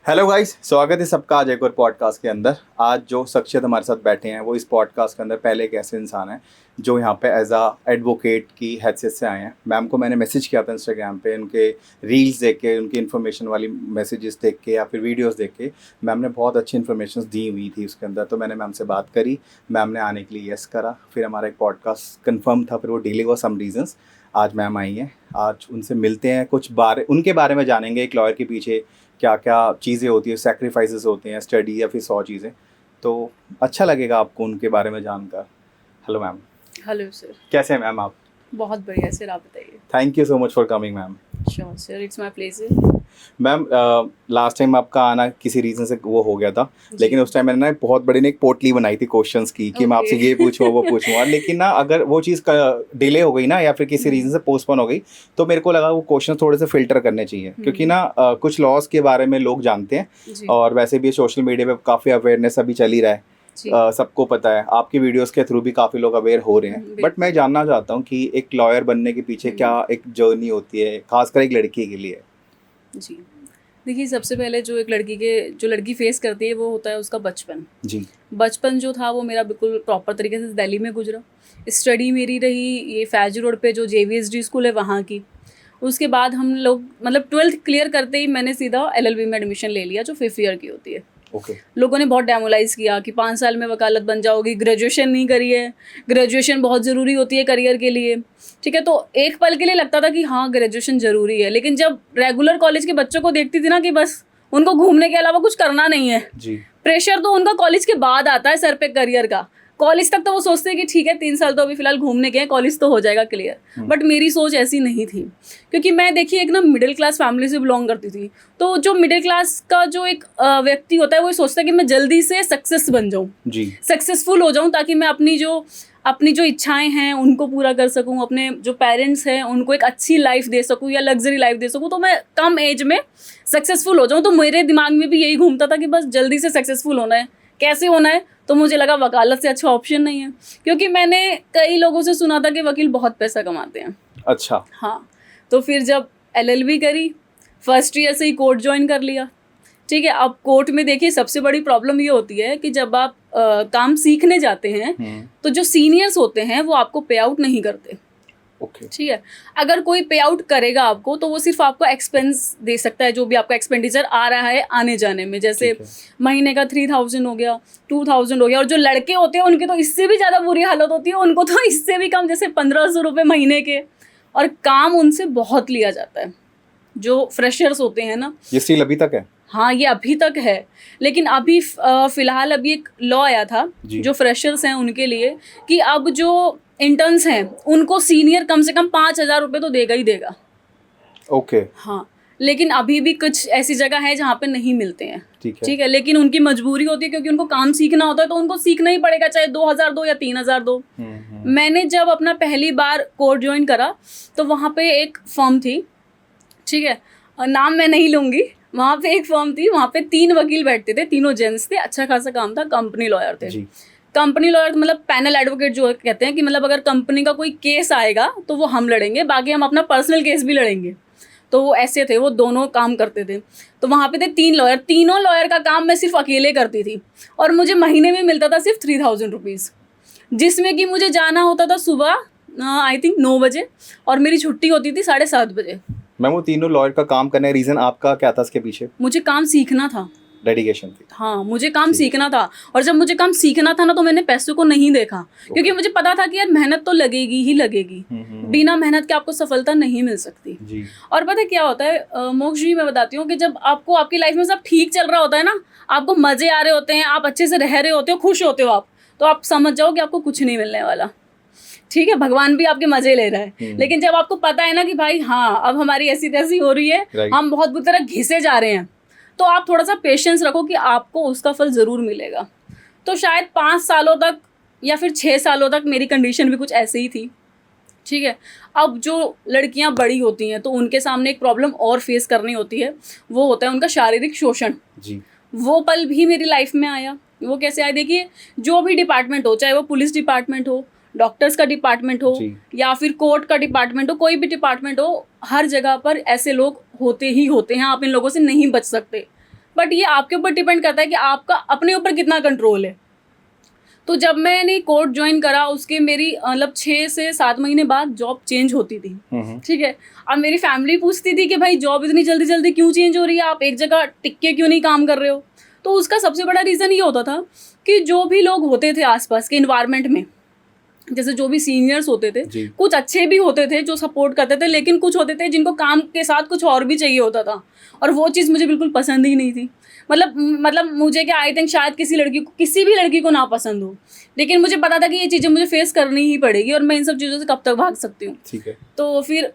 Hello guys, स्वागत है सबका आज एक और पॉडकास्ट के अंदर। आज जो शख्सियत हमारे साथ बैठे हैं वो इस पॉडकास्ट के अंदर पहले एक ऐसे इंसान हैं जो यहाँ पे एज आ एडवोकेट की हैसियत से आए हैं। मैम को मैंने मैसेज किया था इंस्टाग्राम पे, उनके रील्स देख के, उनकी इन्फॉर्मेशन वाली मैसेजेस देख के या फिर वीडियोस देख के मैम ने बहुत अच्छी इन्फॉर्मेशन दी हुई थी उसके अंदर। तो मैंने मैम से बात करी, मैम ने आने के लिए येस करा। फिर हमारा एक पॉडकास्ट कन्फर्म था, फिर वो डिले हुआ सम रीजंस। आज मैम आई हैं, आज उनसे मिलते हैं, कुछ उनके बारे में जानेंगे। एक लॉयर के पीछे क्या क्या चीज़ें होती है, सेक्रीफाइसेस होते हैं, स्टडी या फिर 100 चीज़ें। तो अच्छा लगेगा आपको उनके बारे में जानकर। Hello ma'am. Hello sir. कैसे हैं मैम आप? बहुत बढ़िया सर, आप बताइए। Thank you so much for coming ma'am. Sure sir, it's my pleasure. Ma'am last time आपका आना किसी रीज़न से वो हो गया था, लेकिन उस टाइम मैंने ना बहुत बड़ी एक पोटली बनाई थी क्वेश्चंस की कि मैं आपसे ये पूछूँ वो पूछूँ, और लेकिन ना अगर वो चीज़ डिले हो गई ना या फिर किसी रीज़न से पोस्टपोन हो गई तो मेरे को लगा वो क्वेश्चन थोड़े से फिल्टर करने चाहिए, क्योंकि ना कुछ लॉज के बारे में लोग जानते हैं और वैसे भी सोशल मीडिया पे काफ़ी अवेयरनेस अभी चल ही रहा है। सबको पता है, आपकी वीडियोस के थ्रू भी काफ़ी लोग अवेयर हो रहे हैं। बट मैं जानना चाहता हूँ कि एक लॉयर बनने के पीछे क्या एक जर्नी होती है, खासकर एक लड़की के लिए। जी, देखिए, सबसे पहले जो लड़की फेस करती है वो होता है उसका बचपन। जी। बचपन जो था वो मेरा बिल्कुल प्रॉपर तरीके से दिल्ली में गुजरा। स्टडी मेरी रही ये फैजी रोड पे जो JVSD स्कूल है वहाँ की। उसके बाद हम लोग मतलब 12th क्लियर करते ही मैंने सीधा LLB में एडमिशन ले लिया जो 5th ईयर की होती है। लोगों ने बहुत डेमोलाइज किया कि 5 साल में वकालत बन जाओगी, ग्रेजुएशन नहीं करी है, ग्रेजुएशन बहुत ज़रूरी होती है करियर के लिए। ठीक है, तो एक पल के लिए लगता था कि हाँ ग्रेजुएशन ज़रूरी है, लेकिन जब रेगुलर कॉलेज के बच्चों को देखती थी ना कि बस उनको घूमने के अलावा कुछ करना नहीं है जी। प्रेशर तो उनका कॉलेज के बाद आता है सर पे करियर का। कॉलेज तक तो वो सोचते हैं कि ठीक है 3 साल तो अभी फिलहाल घूमने के हैं, कॉलेज तो हो जाएगा क्लियर। बट मेरी सोच ऐसी नहीं थी, क्योंकि मैं देखिए एक ना मिडिल क्लास फैमिली से बिलोंग करती थी। तो जो मिडिल क्लास का जो एक व्यक्ति होता है वो सोचता है कि मैं जल्दी से सक्सेस बन जाऊँ जी, सक्सेसफुल हो जाऊँ, ताकि मैं अपनी जो इच्छाएं हैं उनको पूरा कर सकूँ, अपने जो पेरेंट्स हैं उनको एक अच्छी लाइफ दे सकूँ या लग्जरी लाइफ दे सकूँ, तो मैं कम एज में सक्सेसफुल हो जाऊँ। तो मेरे दिमाग में भी यही घूमता था कि बस जल्दी से सक्सेसफुल होना है। कैसे होना है? तो मुझे लगा वकालत से अच्छा ऑप्शन नहीं है, क्योंकि मैंने कई लोगों से सुना था कि वकील बहुत पैसा कमाते हैं। अच्छा। हाँ, तो फिर जब LLB करी, फर्स्ट ईयर से ही कोर्ट ज्वाइन कर लिया। ठीक है, अब कोर्ट में देखिए सबसे बड़ी प्रॉब्लम ये होती है कि जब आप काम सीखने जाते हैं तो जो सीनियर्स होते हैं वो आपको पे आउट नहीं करते। ठीक है, अगर कोई पे आउट करेगा आपको तो वो सिर्फ आपको एक्सपेंस दे सकता है, जो भी आपका एक्सपेंडिचर आ रहा है आने जाने में, जैसे महीने का 3000 हो गया, 2000 हो गया। और जो लड़के होते हैं उनकी तो इससे भी ज़्यादा बुरी हालत होती है, उनको तो इससे भी कम, जैसे 1500 रुपये महीने के। और काम उनसे बहुत लिया जाता है, जो फ्रेशर्स होते हैं ना। ये स्टिल अभी तक है? हाँ, ये अभी तक है, लेकिन अभी फिलहाल अभी एक लॉ आया था जो फ्रेशर्स हैं उनके लिए, कि अब जो इंटर्न्स हैं उनको सीनियर कम से कम 5000 रुपये तो देगा ही देगा। ओके। हाँ, लेकिन अभी भी कुछ ऐसी जगह है जहाँ पे नहीं मिलते हैं। ठीक है, लेकिन उनकी मजबूरी होती है, क्योंकि उनको काम सीखना होता है तो उनको सीखना ही पड़ेगा, चाहे 2000 दो या 3000 दो। मैंने जब अपना पहली बार कोर्ट ज्वाइन करा तो वहाँ पे एक फर्म थी, ठीक है, नाम मैं नहीं लूँगी। वहाँ पे एक फर्म थी, वहाँ पे 3 वकील बैठते थे, तीनों जेंट्स थे, अच्छा खासा काम था, कंपनी लॉयर थे। कंपनी लॉयर मतलब पैनल एडवोकेट जो कहते हैं, कि मतलब अगर कंपनी का कोई केस आएगा तो वो हम लड़ेंगे, बाकी हम अपना पर्सनल केस भी लड़ेंगे। तो वो ऐसे थे, वो दोनों काम करते थे। तो वहाँ पे थे 3 लॉयर, तीनों लॉयर का काम मैं सिर्फ अकेले करती थी, और मुझे महीने में मिलता था सिर्फ 3000 रुपीज़, जिसमें कि मुझे जाना होता था सुबह आई थिंक 9 बजे और मेरी छुट्टी होती थी 7:30 बजे। मैम, वो तीनों लॉयर का काम करने का रीज़न आपका क्या था इसके पीछे? मुझे काम सीखना था, डेडिकेशन थी। हाँ, मुझे काम सीखना था। और जब मुझे काम सीखना था ना तो मैंने पैसों को नहीं देखा, क्योंकि मुझे पता था कि यार मेहनत तो लगेगी ही लगेगी, बिना मेहनत के आपको सफलता नहीं मिल सकती जी। और पता है क्या होता है मोक्ष जी, मैं बताती हूँ कि जब आपको आपकी लाइफ में सब ठीक चल रहा होता है ना, आपको मजे आ रहे होते हैं, आप अच्छे से रह रहे होते हो, खुश होते हो आप, तो आप समझ जाओ कि आपको कुछ नहीं मिलने वाला। ठीक है, भगवान भी आपके मजे ले रहा है। लेकिन जब आपको पता है ना कि भाई हाँ अब हमारी ऐसी तैसी हो रही है, हम बहुत बुरी तरह घिसे जा रहे हैं, तो आप थोड़ा सा पेशेंस रखो कि आपको उसका फल ज़रूर मिलेगा। तो शायद 5 सालों तक या फिर 6 सालों तक मेरी कंडीशन भी कुछ ऐसे ही थी। ठीक है, अब जो लड़कियां बड़ी होती हैं तो उनके सामने एक प्रॉब्लम और फेस करनी होती है, वो होता है उनका शारीरिक शोषण जी। वो पल भी मेरी लाइफ में आया। वो कैसे आया? देखिए, जो भी डिपार्टमेंट हो, चाहे वो पुलिस डिपार्टमेंट हो, डॉक्टर्स का डिपार्टमेंट हो या फिर कोर्ट का डिपार्टमेंट हो, कोई भी डिपार्टमेंट हो, हर जगह पर ऐसे लोग होते ही होते हैं, आप इन लोगों से नहीं बच सकते। बट ये आपके ऊपर डिपेंड करता है कि आपका अपने ऊपर कितना कंट्रोल है। तो जब मैंने कोर्ट ज्वाइन करा, उसके मेरी मतलब 6 से 7 महीने बाद जॉब चेंज होती थी, ठीक है। अब मेरी फैमिली पूछती थी कि भाई जॉब इतनी जल्दी जल्दी क्यों चेंज हो रही है, आप एक जगह टिक के क्यों नहीं काम कर रहे हो। तो उसका सबसे बड़ा रीज़न ये होता था कि जो भी लोग होते थे आसपास के इन्वायरमेंट में, जैसे जो भी सीनियर्स होते थे, कुछ अच्छे भी होते थे जो सपोर्ट करते थे, लेकिन कुछ होते थे जिनको काम के साथ कुछ और भी चाहिए होता था, और वो चीज़ मुझे बिल्कुल पसंद ही नहीं थी। मतलब मुझे क्या, आई थिंक शायद किसी भी लड़की को ना पसंद हो, लेकिन मुझे पता था कि ये चीज़ें मुझे फेस करनी ही पड़ेगी और मैं इन सब चीज़ों से कब तक भाग सकती हूँ। ठीक है। तो फिर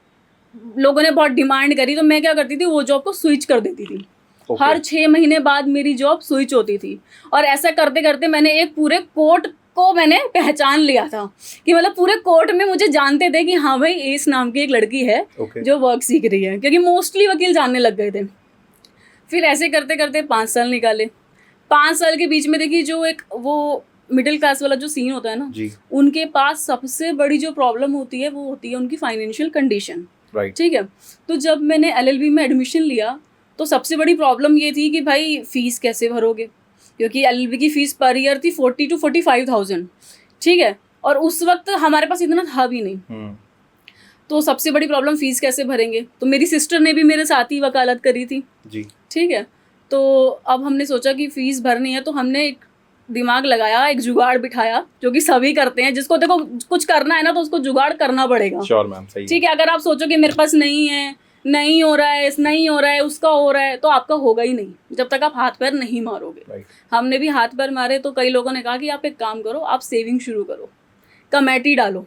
लोगों ने बहुत डिमांड करी, तो मैं क्या करती थी, वो जॉब को स्विच कर देती थी। हर 6 महीने बाद मेरी जॉब स्विच होती थी, और ऐसा करते करते मैंने एक पूरे कोर्ट को मैंने पहचान लिया था कि मतलब पूरे कोर्ट में मुझे जानते थे कि हाँ भाई एस नाम की एक लड़की है जो वर्क सीख रही है, क्योंकि मोस्टली वकील जानने लग गए थे। फिर ऐसे करते करते 5 साल निकाले। 5 साल के बीच में देखिए, जो एक वो मिडिल क्लास वाला जो सीन होता है ना, उनके पास सबसे बड़ी जो प्रॉब्लम होती है वो होती है उनकी फाइनेंशियल कंडीशन, ठीक है। तो जब मैंने LLB में एडमिशन लिया तो सबसे बड़ी प्रॉब्लम ये थी कि भाई फीस कैसे भरोगे, क्योंकि LLB की फ़ीस पर ईयर थी 40 to 45,000, ठीक है। और उस वक्त हमारे पास इतना था भी नहीं, तो सबसे बड़ी प्रॉब्लम फ़ीस कैसे भरेंगे। तो मेरी सिस्टर ने भी मेरे साथ ही वकालत करी थी, ठीक है। तो अब हमने सोचा कि फ़ीस भरनी है, तो हमने एक दिमाग लगाया, एक जुगाड़ बिठाया, जो कि सभी करते हैं। जिसको देखो कुछ करना है ना, तो उसको जुगाड़ करना पड़ेगा। श्योर मैम, सही। ठीक है, अगर आप सोचो कि मेरे पास नहीं है, नहीं हो रहा है, उसका हो रहा है, तो आपका होगा ही नहीं जब तक आप हाथ पैर नहीं मारोगे। हमने भी हाथ पैर मारे, तो कई लोगों ने कहा कि आप एक काम करो, आप सेविंग शुरू करो, कमेटी डालो।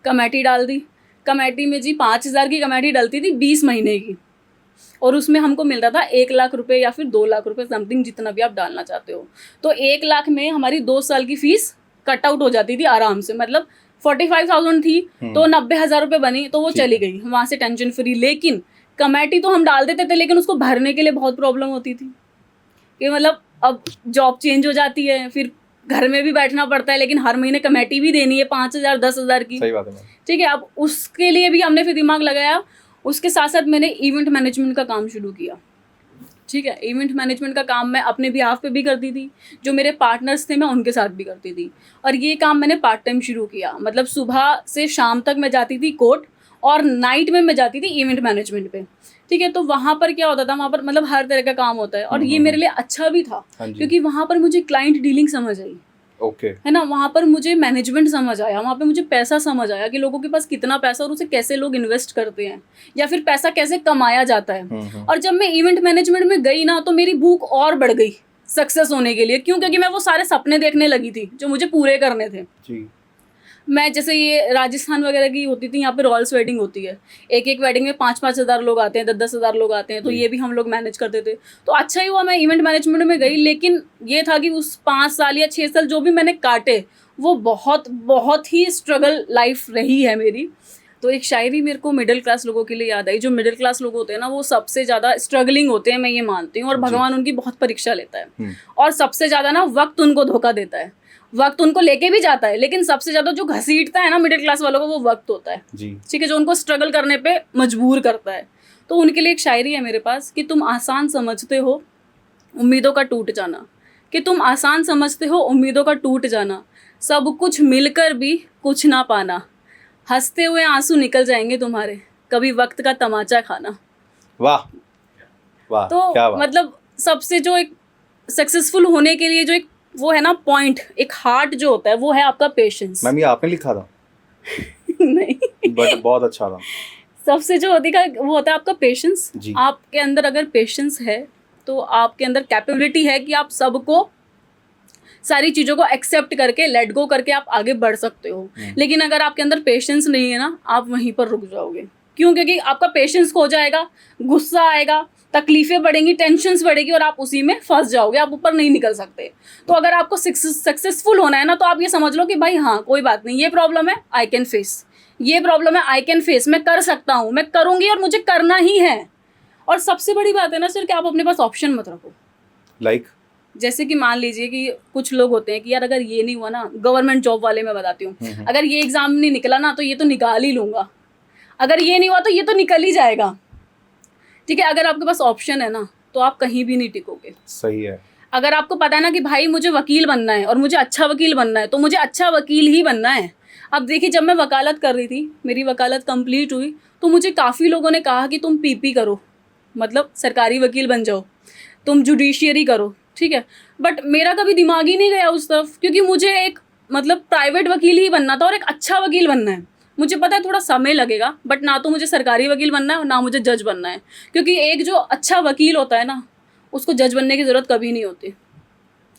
कमेटी डाल दी। कमेटी में जी 5,000 की कमेटी डलती थी 20 महीने की, और उसमें हमको मिलता था 1 लाख रुपए या फिर 2 लाख रुपए, समथिंग जितना भी आप डालना चाहते हो। तो 1 लाख में हमारी 2 साल की फीस कट आउट हो जाती थी आराम से। मतलब 45,000 थी तो 90,000 रुपए बनी, तो वो चली गई वहाँ से टेंशन फ्री। लेकिन कमेटी तो हम डाल देते थे, लेकिन उसको भरने के लिए बहुत प्रॉब्लम होती थी कि मतलब अब जॉब चेंज हो जाती है, फिर घर में भी बैठना पड़ता है, लेकिन हर महीने कमेटी भी देनी है 5,000 10,000 की। सही बात है, ठीक है। अब उसके लिए भी हमने फिर दिमाग लगाया। उसके साथ साथ मैंने इवेंट मैनेजमेंट का काम शुरू किया, ठीक है। इवेंट मैनेजमेंट का काम मैं अपने बिहाफ पे भी करती थी, जो मेरे पार्टनर्स थे मैं उनके साथ भी करती थी, और ये काम मैंने पार्ट टाइम शुरू किया। मतलब सुबह से शाम तक मैं जाती थी कोर्ट, और नाइट में मैं जाती थी इवेंट मैनेजमेंट पे, ठीक है। तो वहाँ पर क्या होता था, वहाँ पर मतलब हर तरह का काम होता है, और ये मेरे लिए अच्छा भी था, क्योंकि वहाँ पर मुझे क्लाइंट डीलिंग समझ आई, है ना। वहाँ पर मुझे मैनेजमेंट समझ आया, वहाँ पे मुझे पैसा समझ आया कि लोगों के पास कितना पैसा और उसे कैसे लोग इन्वेस्ट करते हैं, या फिर पैसा कैसे कमाया जाता है। और जब मैं इवेंट मैनेजमेंट में गई ना, तो मेरी भूख और बढ़ गई सक्सेस होने के लिए। क्यों? क्योंकि मैं वो सारे सपने देखने लगी थी जो मुझे पूरे करने थे जी। मैं जैसे ये राजस्थान वगैरह की होती थी, यहाँ पे रॉयल्स वेडिंग होती है, एक वेडिंग में 5-5 हज़ार लोग आते हैं, 10-10 हज़ार लोग आते हैं, तो ये भी हम लोग मैनेज करते थे। तो अच्छा ही हुआ मैं इवेंट मैनेजमेंट में गई, लेकिन ये था कि उस 5 साल या 6 साल जो भी मैंने काटे, वो बहुत बहुत ही स्ट्रगल लाइफ रही है मेरी। तो एक शायरी मेरे को मिडिल क्लास लोगों के लिए याद आई। जो मिडिल क्लास लोग होते हैं ना, वो सबसे ज़्यादा स्ट्रगलिंग होते हैं, मैं ये मानती हूँ, और भगवान उनकी बहुत परीक्षा लेता है, और सबसे ज़्यादा ना वक्त उनको धोखा देता है। वक्त उनको लेके भी जाता है, लेकिन सबसे ज़्यादा जो घसीटता है ना मिडिल क्लास वालों को, वो वक्त होता है, ठीक है, जो उनको स्ट्रगल करने पे मजबूर करता है। तो उनके लिए एक शायरी है मेरे पास कि तुम आसान समझते हो उम्मीदों का टूट जाना, कि तुम आसान समझते हो उम्मीदों का टूट जाना, सब कुछ मिलकर भी कुछ ना पाना, हंसते हुए आंसू निकल जाएंगे तुम्हारे, कभी वक्त का तमाचा खाना। वाह वाह, तो क्या बात। मतलब सबसे जो एक सक्सेसफुल होने के लिए जो एक वो है ना पॉइंट, एक हार्ट जो होता है, वो है आपका पेशेंस। मैम ये आपने लिखा था? नहीं बट बहुत अच्छा था। सबसे जो वो होता है आपका पेशेंस। आपके अंदर अगर पेशेंस है तो आपके अंदर कैपेबिलिटी है कि आप सबको, सारी चीज़ों को एक्सेप्ट करके, लेट गो करके आप आगे बढ़ सकते हो। लेकिन अगर आपके अंदर पेशेंस नहीं है ना, आप वहीं पर रुक जाओगे। क्यों? क्योंकि आपका पेशेंस खो जाएगा, गुस्सा आएगा, तकलीफें बढ़ेंगी, टेंशन्स बढ़ेगी, और आप उसी में फंस जाओगे, आप ऊपर नहीं निकल सकते। तो अगर आपको सक्सेसफुल होना है ना, तो आप ये समझ लो कि भाई हाँ कोई बात नहीं, ये प्रॉब्लम है आई कैन फेस, ये प्रॉब्लम है आई कैन फेस, मैं कर सकता हूँ, मैं करूँगी, और मुझे करना ही है। और सबसे बड़ी बात है ना सर कि आप अपने पास ऑप्शन मत रखो। लाइक जैसे कि मान लीजिए कि कुछ लोग होते हैं कि यार अगर ये नहीं हुआ ना, गवर्नमेंट जॉब वाले मैं बताती हूँ, अगर ये एग्जाम नहीं निकला ना, तो ये तो निकाल ही लूँगा, अगर ये नहीं हुआ तो ये तो निकल ही जाएगा, ठीक है। अगर आपके पास ऑप्शन है ना, तो आप कहीं भी नहीं टिकोगे। सही है। अगर आपको पता है ना कि भाई मुझे वकील बनना है और मुझे अच्छा वकील बनना है, तो मुझे अच्छा वकील ही बनना है। अब देखिए, जब मैं वकालत कर रही थी, मेरी वकालत कंप्लीट हुई, तो मुझे काफ़ी लोगों ने कहा कि तुम पीपी करो, मतलब सरकारी वकील बन जाओ, तुम जुडिशियरी करो, ठीक है। बट मेरा कभी दिमाग ही नहीं गया उस तरफ, क्योंकि मुझे एक मतलब प्राइवेट वकील ही बनना था और एक अच्छा वकील बनना है। मुझे पता है थोड़ा समय लगेगा, बट ना तो मुझे सरकारी वकील बनना है और ना मुझे जज बनना है, क्योंकि एक जो अच्छा वकील होता है ना, उसको जज बनने की ज़रूरत कभी नहीं होती।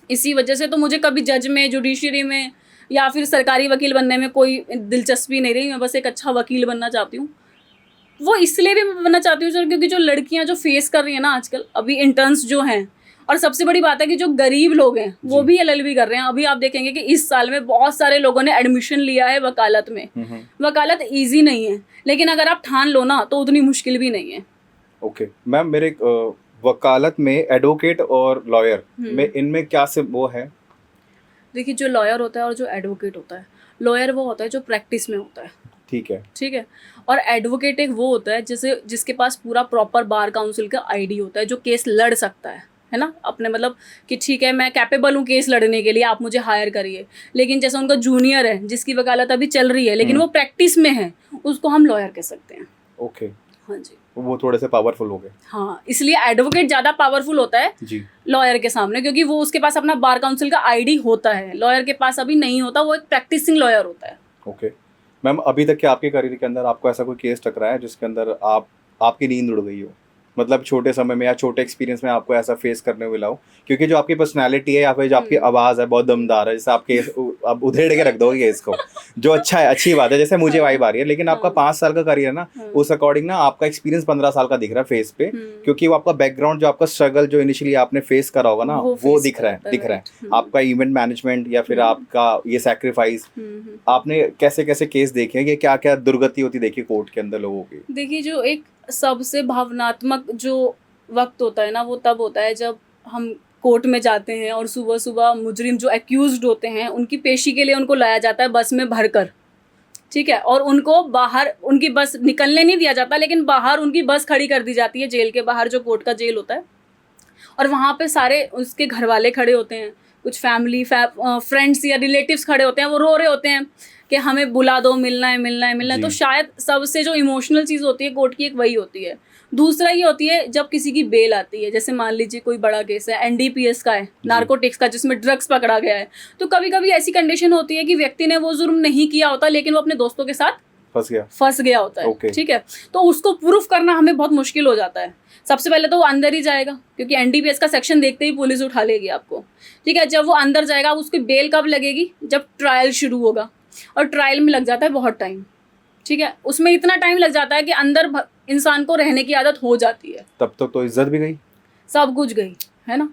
इसी वजह से तो मुझे कभी जज में, जुडिशरी में या फिर सरकारी वकील बनने में कोई दिलचस्पी नहीं रही। मैं बस एक अच्छा वकील बनना चाहती हूँ। वो इसलिए भी मैं बनना चाहती हूँ सर, क्योंकि जो लड़कियाँ जो फेस कर रही हैं ना आजकल, अभी इंटर्न्स जो हैं, और सबसे बड़ी बात है कि जो गरीब लोग हैं वो भी LLB कर रहे हैं। अभी आप देखेंगे कि इस साल में बहुत सारे लोगों ने एडमिशन लिया है वकालत में। वकालत ईजी नहीं है, लेकिन अगर आप ठान लो ना तो उतनी मुश्किल भी नहीं है। ओके मैम, मेरे वकालत में एडवोकेट और लॉयर में इनमें क्या से वो है? देखिए, जो लॉयर होता है और जो एडवोकेट होता है, लॉयर वो होता है जो प्रैक्टिस में होता है, ठीक है, ठीक है। और एडवोकेट एक वो होता है जिसके पास पूरा प्रॉपर बार काउंसिल का ID होता है, जो केस लड़ सकता है ना, अपने मतलब कि ठीक है मैं कैपेबल हूँ केस लड़ने के लिए, आप मुझे हायर करिए। लेकिन जैसा उनका जूनियर है जिसकी वकालत अभी चल रही है लेकिन वो प्रैक्टिस में है, उसको हम लॉयर कह सकते हैं। ओके, हाँ जी, वो थोड़े से पावरफुल हो गए। हाँ, इसलिए एडवोकेट ज़्यादा पावरफुल होता है जी, लॉयर के सामने, क्योंकि वो उसके पास अपना बार काउंसिल का ID होता है। लॉयर के पास अभी नहीं होता, वो एक प्रैक्टिसिंग लॉयर होता है। ओके मैम, अभी तक के आपके करियर के अंदर आपको ऐसा कोई केस टकरा है जिसके अंदर आपकी नींद उड़ गई हो, मतलब छोटे समय में या छोटे एक्सपीरियंस में आपको ऐसा फेस करने को मिला हो? क्योंकि जो आपकी पर्सनालिटी है या फिर जो आपकी आवाज़ है बहुत दमदार है, जैसे आपके आप उधेड़ के रख दोगे इसको, जो अच्छा है, अच्छी बात है, जैसे मुझे वाइब आ रही है। लेकिन आपका 5 साल का करियर है ना, उस अकॉर्डिंग ना आपका एक्सपीरियंस 15 साल का दिख रहा है फेस पे, क्योंकि वो आपका बैकग्राउंड, जो आपका स्ट्रगल जो इनिशियली आपने फेस करा होगा ना, वो दिख रहा है। आपका इवेंट मैनेजमेंट या फिर आपका ये सैक्रिफाइस, आपने कैसे कैसे केस देखे हैं, ये क्या क्या दुर्गति होती देखी कोर्ट के अंदर लोगों की? देखिए, जो एक सबसे भावनात्मक जो वक्त होता है ना, वो तब होता है जब हम कोर्ट में जाते हैं और सुबह सुबह मुजरिम जो एक्यूज्ड होते हैं उनकी पेशी के लिए उनको लाया जाता है बस में भरकर, ठीक है। और उनको बाहर उनकी बस निकलने नहीं दिया जाता, लेकिन बाहर उनकी बस खड़ी कर दी जाती है, जेल के बाहर, जो कोर्ट का जेल होता है। और वहाँ पे सारे उसके घर वाले खड़े होते हैं, कुछ फैमिली फ्रेंड्स या रिलेटिव्स खड़े होते हैं, वो रो रहे होते हैं कि हमें बुला दो, मिलना है मिलना है मिलना है। तो शायद सबसे जो इमोशनल चीज़ होती है कोर्ट की, एक वही होती है। दूसरा ये होती है जब किसी की बेल आती है, जैसे मान लीजिए कोई बड़ा केस है, NDPS का है, नार्कोटिक्स का, जिसमें ड्रग्स पकड़ा गया है। तो कभी कभी ऐसी कंडीशन होती है कि व्यक्ति ने वो जुर्म नहीं किया होता, लेकिन वो अपने दोस्तों के साथ फंस गया होता है, ठीक है। तो उसको प्रूफ करना हमें बहुत मुश्किल हो जाता है। सबसे पहले तो वो अंदर ही जाएगा, क्योंकि NDPS का सेक्शन देखते ही पुलिस उठा लेगी आपको, ठीक है। जब वो अंदर जाएगा, उसकी बेल कब लगेगी? जब ट्रायल शुरू होगा, और ट्रायल में लग जाता है बहुत टाइम, ठीक है। उसमें इतना टाइम लग जाता है कि अंदर इंसान को रहने की आदत हो जाती है। तब तक तो इज्जत भी गई, सब कुछ गई, है ना।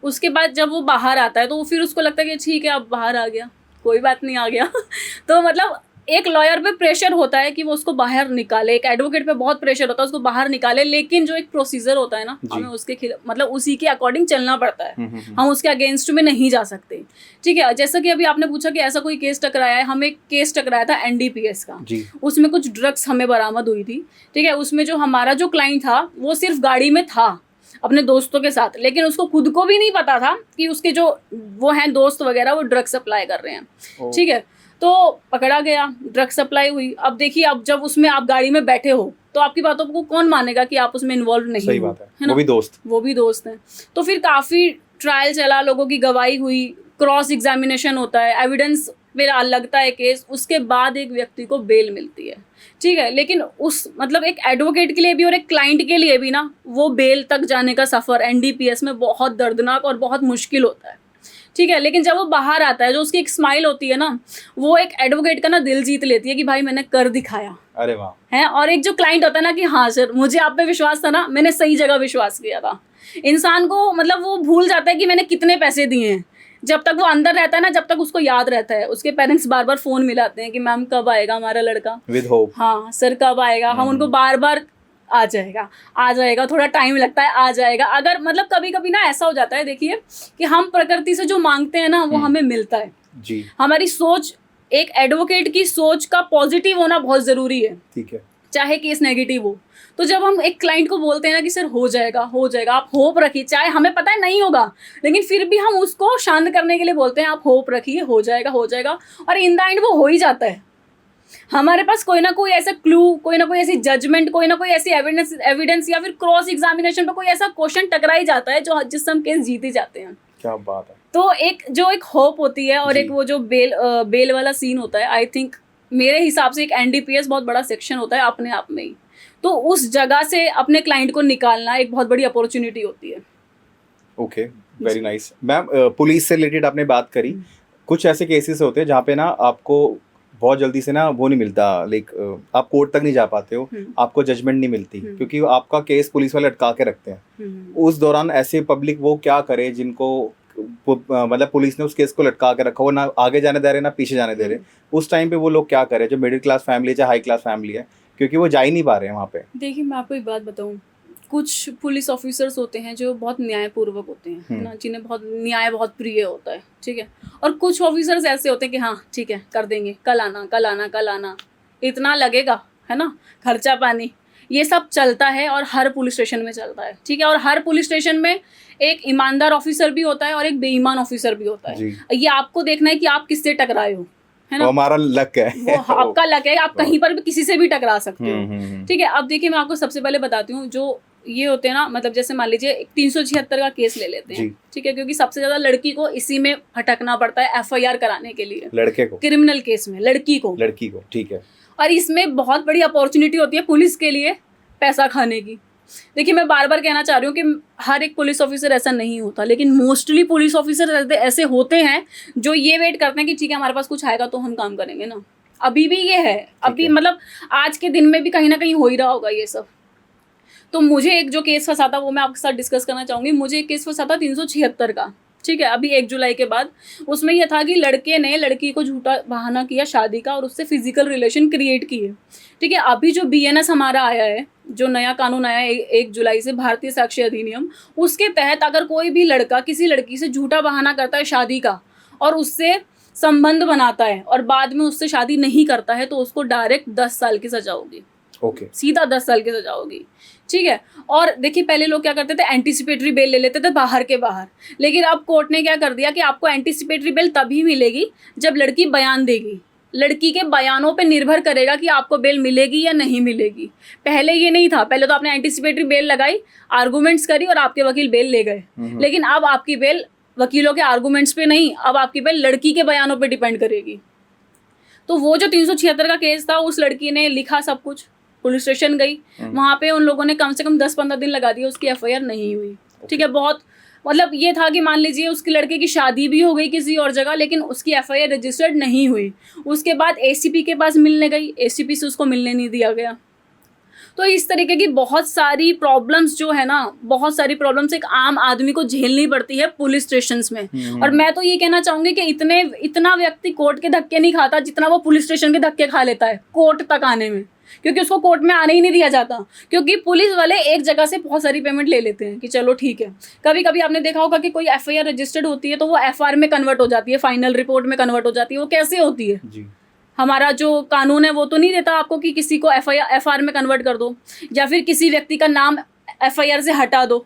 उसके बाद जब वो बाहर आता है तो फिर उसको लगता है कि ठीक है अब बाहर आ गया, कोई बात नहीं, आ गया। तो मतलब एक लॉयर पे प्रेशर होता है कि वो उसको बाहर निकाले, एक एडवोकेट पे बहुत प्रेशर होता है उसको बाहर निकाले, लेकिन जो एक प्रोसीजर होता है ना, हमें उसके मतलब उसी के अकॉर्डिंग चलना पड़ता है। हम उसके अगेंस्ट में नहीं जा सकते, ठीक है। जैसा कि अभी आपने पूछा कि ऐसा कोई केस टकराया है, हमें एक केस टकराया था NDPS का, उसमें कुछ ड्रग्स हमें बरामद हुई थी, ठीक है। उसमें जो हमारा जो क्लाइंट था वो सिर्फ गाड़ी में था अपने दोस्तों के साथ, लेकिन उसको खुद को भी नहीं पता था कि उसके जो वो हैं दोस्त वगैरह वो ड्रग्स सप्लाई कर रहे हैं, ठीक है। तो पकड़ा गया, ड्रग सप्लाई हुई। अब देखिए, अब जब उसमें आप गाड़ी में बैठे हो तो आपकी बातों को कौन मानेगा कि आप उसमें इन्वॉल्व नहीं हो? सही बात है ना? वो भी दोस्त हैं। तो फिर काफ़ी ट्रायल चला, लोगों की गवाही हुई, क्रॉस एग्जामिनेशन होता है, एविडेंस मेरा लगता है केस, उसके बाद एक व्यक्ति को बेल मिलती है, ठीक है। लेकिन उस मतलब एक एडवोकेट के लिए भी और एक क्लाइंट के लिए भी ना, वो बेल तक जाने का सफ़र NDPS में बहुत दर्दनाक और बहुत मुश्किल होता है, ठीक है। लेकिन जब वो बाहर आता है, जो उसकी एक स्माइल होती है ना, वो एक एडवोकेट का ना दिल जीत लेती है कि भाई मैंने कर दिखाया। अरे वाह। है। और एक जो क्लाइंट होता है ना कि हाँ सर, मुझे आप पे विश्वास था ना, मैंने सही जगह विश्वास किया था। इंसान को मतलब वो भूल जाता है कि मैंने कितने पैसे दिए हैं। जब तक वो अंदर रहता है ना, जब तक उसको याद रहता है, उसके पेरेंट्स बार बार फ़ोन मिलाते हैं कि मैम कब आएगा हमारा लड़का, विद होप, हाँ सर कब आएगा। हम उनको बार बार आ जाएगा, थोड़ा टाइम लगता है, आ जाएगा। अगर मतलब कभी कभी ना ऐसा हो जाता है, देखिए कि हम प्रकृति से जो मांगते हैं ना वो हमें मिलता है जी। हमारी सोच, एक एडवोकेट की सोच का पॉजिटिव होना बहुत ज़रूरी है, ठीक है, चाहे केस नेगेटिव हो। तो जब हम एक क्लाइंट को बोलते हैं ना कि सर हो जाएगा, आप होप रखिए, चाहे हमें पता है नहीं होगा, लेकिन फिर भी हम उसको शांत करने के लिए बोलते हैं आप होप रखिए, हो जाएगा, और इन द एंड वो हो ही जाता है। हमारे पास कोई ना कोई ऐसा क्लू, कोई ना कोई ऐसी जजमेंट, कोई ना कोई ऐसी एविडेंस या फिर क्रॉस एग्जामिनेशन पे कोई ऐसा क्वेश्चन टकरा ही जाता है जो जिससे हम केस जीते जाते हैं। क्या बात है। तो एक होप होती है, और एक वो जो बेल वाला सीन होता है, आई थिंक मेरे हिसाब से एक एनडीपीएस बहुत बड़ा सेक्शन होता है अपने आप में ही। तो उस जगह से अपने क्लाइंट को निकालना एक बहुत बड़ी अपॉर्चुनिटी होती है। Okay, very nice. Ma'am, police से रिलेटेड आपने बात करी, कुछ ऐसे केसेस होते हैं जहाँ पे ना आपको बहुत जल्दी से ना वो नहीं मिलता, लाइक आप कोर्ट तक नहीं जा पाते हो, आपको जजमेंट नहीं मिलती क्योंकि आपका केस पुलिस वाले अटका के रखते हैं। उस दौरान ऐसे पब्लिक वो क्या करे जिनको मतलब पुलिस ने उस केस को लटका के रखा हो, ना आगे जाने दे रहे ना पीछे जाने दे रहे, उस टाइम पे वो लोग क्या करें जो मिडिल क्लास फैमिली चाहे हाई क्लास फैमिली है, क्योंकि वो जा ही नहीं पा रहे हैं वहाँ पे। देखिए मैं आपको एक बात बताऊँ, कुछ पुलिस ऑफिसर्स होते हैं जो बहुत न्यायपूर्वक होते हैं, है ना, जिन्हें बहुत न्याय बहुत प्रिय होता है, ठीक है, और कुछ ऑफिसर्स ऐसे होते हैं कि हाँ ठीक है कर देंगे, कल आना, इतना लगेगा, है ना, खर्चा पानी, ये सब चलता है और हर पुलिस स्टेशन में चलता है, ठीक है, और हर पुलिस स्टेशन में एक ईमानदार ऑफिसर भी होता है और एक बेईमान ऑफिसर भी होता है। ये आपको देखना है कि आप किससे टकराए हो, है ना, हमारा लक है, वो आपका लक है, आप कहीं पर भी किसी से भी टकरा सकते हो, ठीक है। अब देखिए मैं आपको सबसे पहले बताती हूँ, जो ये होते हैं ना, मतलब जैसे मान लीजिए 376 का केस ले लेते हैं, ठीक है, क्योंकि सबसे ज्यादा लड़की को इसी में भटकना पड़ता है एफआईआर कराने के लिए, लड़के को क्रिमिनल केस में लड़की को, ठीक है, और इसमें बहुत बड़ी अपॉर्चुनिटी होती है पुलिस के लिए पैसा खाने की। देखिए मैं बार बार कहना चाह रही हूँ कि हर एक पुलिस ऑफिसर ऐसा नहीं होता, लेकिन मोस्टली पुलिस ऑफिसर ऐसे होते हैं जो ये वेट करते हैं कि ठीक है हमारे पास कुछ आएगा तो हम काम करेंगे ना। अभी भी ये है, अभी मतलब आज के दिन में भी कहीं ना कहीं हो ही रहा होगा ये सब। तो मुझे एक जो केस फंसा था वो मैं आपके साथ डिस्कस करना चाहूँगी। मुझे एक केस फंसा था 376 का, ठीक है, अभी 1 जुलाई के बाद। उसमें यह था कि लड़के ने लड़की को झूठा बहाना किया शादी का और उससे फिजिकल रिलेशन क्रिएट किए, ठीक है। अभी जो बीएनएस हमारा आया है, जो नया कानून आया है 1 जुलाई से, भारतीय साक्ष्य अधिनियम, उसके तहत अगर कोई भी लड़का किसी लड़की से झूठा बहाना करता है शादी का और उससे संबंध बनाता है और बाद में उससे शादी नहीं करता है तो उसको डायरेक्ट 10 साल की सजा होगी। ओके, सीधा 10 साल की सजा होगी, ठीक है। और देखिए पहले लोग क्या करते थे, एंटीसिपेटरी बेल ले लेते थे बाहर के बाहर, लेकिन अब कोर्ट ने क्या कर दिया कि आपको एंटीसिपेटरी बेल तभी मिलेगी जब लड़की बयान देगी। लड़की के बयानों पे निर्भर करेगा कि आपको बेल मिलेगी या नहीं मिलेगी। पहले ये नहीं था, पहले तो आपने एंटीसिपेटरी बेल लगाई, आर्गूमेंट्स करी और आपके वकील बेल ले गए, लेकिन अब आपकी बेल वकीलों के आर्गूमेंट्स पे नहीं, अब आपकी बेल लड़की के बयानों पे डिपेंड करेगी। तो वो जो 376 का केस था, उस लड़की ने लिखा सब कुछ, पुलिस स्टेशन गई, वहाँ पे उन लोगों ने कम से कम 10-15 दिन लगा दिए, उसकी एफआईआर नहीं हुई, ठीक है। बहुत मतलब ये था कि मान लीजिए उसकी लड़के की शादी भी हो गई किसी और जगह, लेकिन उसकी एफआईआर रजिस्टर्ड नहीं हुई। उसके बाद एसीपी के पास मिलने गई, एसीपी से उसको मिलने नहीं दिया गया। तो इस तरीके की बहुत सारी प्रॉब्लम्स जो है ना, बहुत सारी प्रॉब्लम्स एक आम आदमी को झेलनी पड़ती है पुलिस स्टेशंस में। और मैं तो ये कहना चाहूँगी कि इतना व्यक्ति कोर्ट के धक्के नहीं खाता जितना वो पुलिस स्टेशन के धक्के खा लेता है कोर्ट तक आने में, क्योंकि उसको कोर्ट में आने ही नहीं दिया जाता, क्योंकि पुलिस वाले एक जगह से बहुत सारी पेमेंट ले लेते हैं कि चलो ठीक है। कभी कभी आपने देखा होगा कि कोई एफआईआर रजिस्टर्ड होती है तो वो एफआर में कन्वर्ट हो जाती है, फाइनल रिपोर्ट में कन्वर्ट हो जाती है। वो कैसे होती है जी? हमारा जो कानून है वो तो नहीं देता आपको कि किसी को एफआर में कन्वर्ट कर दो या फिर किसी व्यक्ति का नाम एफआईआर से हटा दो।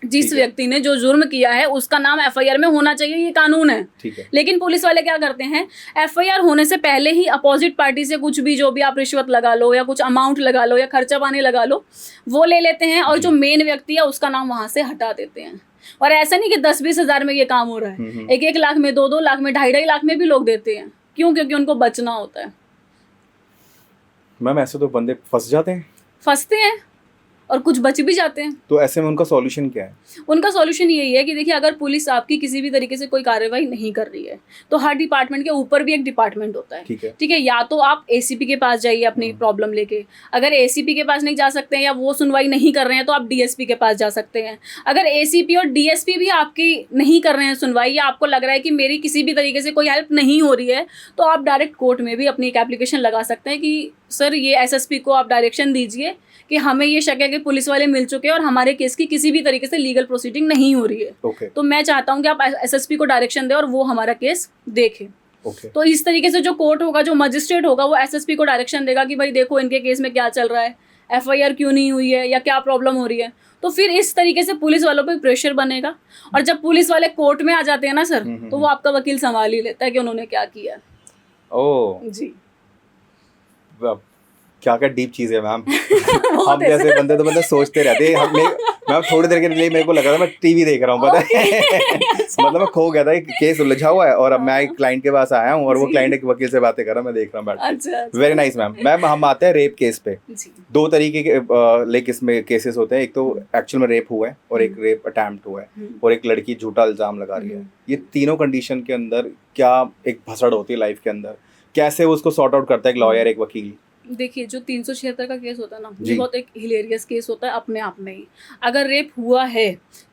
जिस व्यक्ति ने जो जुर्म किया है उसका नाम एफआईआर में होना चाहिए, ये कानून है, लेकिन पुलिस वाले क्या करते हैं, एफआईआर होने से पहले ही अपोजिट पार्टी से कुछ भी, जो भी आप रिश्वत लगा लो या कुछ अमाउंट लगा लो या खर्चा पानी लगा लो, वो ले लेते हैं और जो मेन व्यक्ति है उसका नाम वहां से हटा देते हैं। और ऐसा नहीं कि 10-20 हज़ार में ये काम हो रहा है, 1-1 लाख में, 2-2 लाख में, 2.5-2.5 लाख में भी लोग देते हैं। क्यों? क्योंकि उनको बचना होता है। मैम ऐसे तो बंदे फंसते हैं और कुछ बच भी जाते हैं। तो ऐसे में उनका सॉल्यूशन क्या है? उनका सॉल्यूशन यही है कि देखिए, अगर पुलिस आपकी किसी भी तरीके से कोई कार्रवाई नहीं कर रही है तो हर डिपार्टमेंट के ऊपर भी एक डिपार्टमेंट होता है, ठीक है। या तो आप एसीपी के पास जाइए अपनी प्रॉब्लम लेके, अगर एसीपी के पास नहीं जा सकते हैं या वो सुनवाई नहीं कर रहे हैं तो आप डीएसपी के पास जा सकते हैं। अगर एसीपी और डीएसपी भी आपकी नहीं कर रहे हैं सुनवाई, या आपको लग रहा है कि मेरी किसी भी तरीके से कोई हेल्प नहीं हो रही है, तो आप डायरेक्ट कोर्ट में भी अपनी एक एप्लीकेशन लगा सकते हैं कि सर ये एसएसपी को आप डायरेक्शन दीजिए कि हमें ये शक है कि पुलिस वाले मिल चुके हैं और हमारे केस की किसी भी तरीके से लीगल प्रोसीडिंग नहीं हो रही है। तो मैं चाहता हूं कि आप एसएसपी को डायरेक्शन दें और वो हमारा केस देखे। तो इस तरीके से जो कोर्ट होगा, जो मजिस्ट्रेट होगा, वो एसएसपी को डायरेक्शन देगा कि भाई देखो इनके केस में क्या चल रहा है, FIR क्यों नहीं हुई है या क्या प्रॉब्लम हो रही है। तो फिर इस तरीके से पुलिस वालों पे प्रेशर बनेगा, और जब पुलिस वाले कोर्ट में आ जाते हैं ना सर, तो वो आपका वकील संभाल ही लेता है कि उन्होंने क्या किया। ओह जी क्या क्या डीप चीज़ है मैम। बहुत हम है जैसे सर। बंदे तो मतलब सोचते रहते हैं। मैम थोड़ी देर के लिए मेरे को लगा था मैं टीवी देख रहा हूँ, पता है। अच्छा। मतलब मैं खो गया था, एक केस उलझा हुआ है और अब मैं एक हाँ। क्लाइंट के पास आया हूँ और वो जी। क्लाइंट एक वकील से बातें कर रहा है, मैं देख रहा हूँ बैठ के। अच्छा अच्छा। Very nice ma'am. मैम हम आते हैं रेप केस पे। जी। 2 तरीके के लाइक इसमें केसेस होते हैं, एक तो एक्चुअल में रेप हुआ है और एक रेप अटेम्प्ट हुआ है और एक लड़की झूठा इल्जाम लगा रही है। ये तीनों कंडीशन के अंदर क्या एक भसड़ होती है लाइफ के अंदर, कैसे वो उसको सॉर्ट आउट करता है एक लॉयर एक वकील? देखिए जो 376 का केस होता है ना, ये जी। बहुत एक हिलेरियस केस होता है अपने आप में ही। अगर रेप हुआ है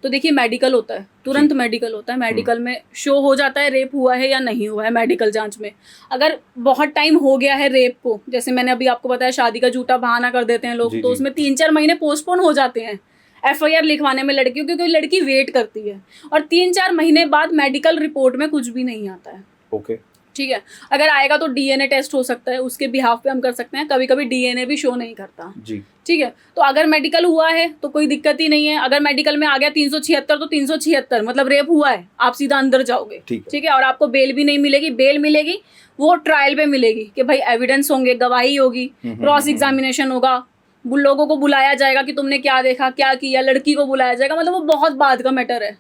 तो देखिए मेडिकल होता है, तुरंत मेडिकल होता है, मेडिकल में शो हो जाता है रेप हुआ है या नहीं हुआ है मेडिकल जांच में। अगर बहुत टाइम हो गया है रेप को, जैसे मैंने अभी आपको बताया शादी का झूठा बहाना कर देते हैं लोग, जी, तो जी। उसमें 3-4 महीने पोस्टपोन हो जाते हैं FIR लिखवाने में लड़कियों, क्योंकि लड़की वेट करती है, और 3-4 महीने बाद मेडिकल रिपोर्ट में कुछ भी नहीं आता है। ओके ठीक है, अगर आएगा तो DNA टेस्ट हो सकता है, उसके बिहाफ पे हम कर सकते हैं, कभी कभी DNA भी शो नहीं करता। जी। ठीक है, तो अगर मेडिकल हुआ है तो कोई दिक्कत ही नहीं है। अगर मेडिकल में आ गया 376 तो 376 मतलब रेप हुआ है, आप सीधा अंदर जाओगे। ठीक है, और आपको बेल भी नहीं मिलेगी, बेल मिलेगी वो ट्रायल पे मिलेगी कि भाई एविडेंस होंगे, गवाही होगी, क्रॉस एग्जामिनेशन होगा, लोगों को बुलाया जाएगा कि तुमने क्या देखा क्या किया, लड़की को बुलाया जाएगा, मतलब वो बहुत बाद का मैटर है।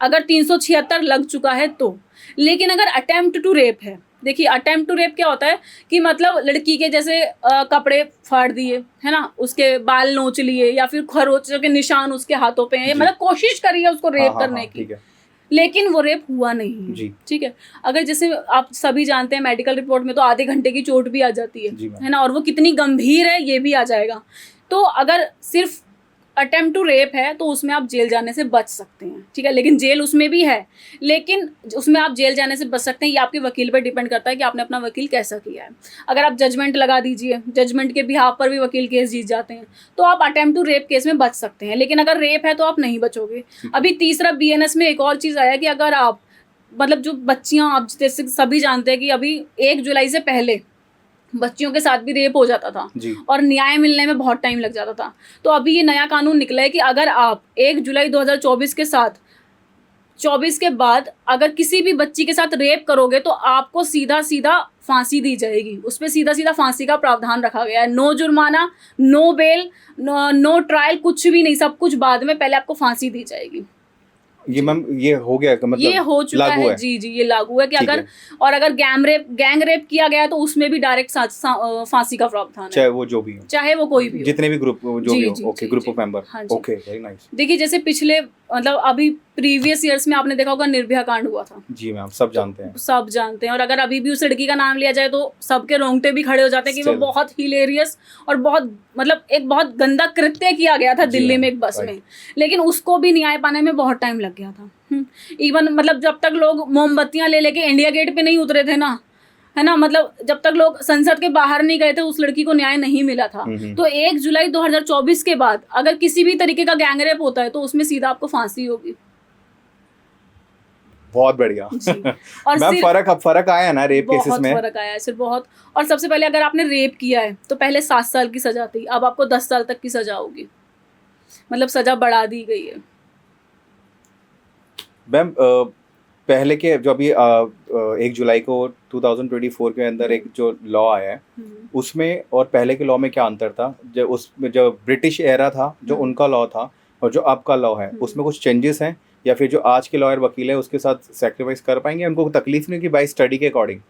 अगर 376 लग चुका है तो। लेकिन अगर अटेम्प्ट टू रेप है, देखिए अटेम्प्ट टू रेप क्या होता है कि मतलब लड़की के जैसे कपड़े फाड़ दिए है ना, उसके बाल नोच लिए, या फिर खरोचों के निशान उसके हाथों पे हैं, मतलब कोशिश करी है उसको रेप करने की, लेकिन वो रेप हुआ नहीं है। ठीक है, अगर जैसे आप सभी जानते हैं मेडिकल रिपोर्ट में तो आधे घंटे की चोट भी आ जाती है ना, और वो कितनी गंभीर है ये भी आ जाएगा। तो अगर सिर्फ अटेम्प्ट टू रेप है तो उसमें आप जेल जाने से बच सकते हैं। ठीक है, लेकिन जेल उसमें भी है, लेकिन उसमें आप जेल जाने से बच सकते हैं, ये आपके वकील पर डिपेंड करता है कि आपने अपना वकील कैसा किया है। अगर आप जजमेंट लगा दीजिए, जजमेंट के बिहाफ पर भी वकील केस जीत जाते हैं, तो आप अटेम्प्ट टू रेप केस में बच सकते हैं, लेकिन अगर रेप है तो आप नहीं बचोगे। अभी तीसरा BNS में एक और चीज़ आया कि अगर आप मतलब जो बच्चियाँ, आप जैसे सभी जानते हैं कि अभी 1 जुलाई से पहले बच्चियों के साथ भी रेप हो जाता था और न्याय मिलने में बहुत टाइम लग जाता था। तो अभी ये नया कानून निकला है कि अगर आप 1 जुलाई 2024 के साथ 24 के बाद अगर किसी भी बच्ची के साथ रेप करोगे तो आपको सीधा सीधा फांसी दी जाएगी। उस पर सीधा सीधा फांसी का प्रावधान रखा गया है। नो जुर्माना, नो बेल, नो ट्रायल, कुछ भी नहीं, सब कुछ बाद में, पहले आपको फांसी दी जाएगी। ये मैम ये हो गया मतलब ये हो चुका है। जी ये लागू है कि अगर और अगर गैंग रेप किया गया तो उसमें भी डायरेक्ट फांसी का प्रावधान है, चाहे वो जो भी हो, चाहे वो कोई भी हो, जितने भी ग्रुप जो भी हो। Okay, group of member. Okay, very nice. देखिए जैसे पिछले मतलब अभी प्रीवियस ईयर्स में आपने देखा होगा निर्भया कांड हुआ था। जी मैम, सब जानते हैं, सब जानते हैं। और अगर अभी भी उस लड़की का नाम लिया जाए तो सबके रोंगटे भी खड़े हो जाते हैं कि वो बहुत हिलेरियस और बहुत मतलब एक बहुत गंदा कृत्य किया गया था दिल्ली में एक बस में, लेकिन उसको भी न्याय पाने में बहुत टाइम लग गया था। इवन मतलब जब तक लोग मोमबत्तियां ले लेके इंडिया गेट पे नहीं उतरे थे ना, है ना, मतलब जब तक लोग संसद के बाहर नहीं गए थे उस लड़की को न्याय नहीं मिला था। तो 1 जुलाई 2024 के बाद अगर किसी भी तरीके का गैंग रेप होता है तो उसमें सीधा आपको फांसी होगी। बहुत बढ़िया। और मैम फर्क आया है ना रेप केसेस में? बहुत फर्क आया है सिर्फ, बहुत। और सबसे पहले अगर आपने रेप किया है तो पहले 7 साल की सजा थी, अब आपको 10 साल तक की सजा होगी, मतलब सजा बढ़ा दी गई है। मैम पहले के जो अभी 1 जुलाई को 2024 के अंदर एक जो लॉ आया है उसमें और पहले के लॉ में क्या अंतर था? जो ब्रिटिश एरा था जो उनका लॉ था और जो अब का लॉ है उसमें कुछ चेंजेस हैं, या फिर जो आज के लॉयर वकील है उसके साथ सेक्रीफाइस कर पाएंगे, उनको तकलीफ नहीं कि बाई स्टडी के अकॉर्डिंग?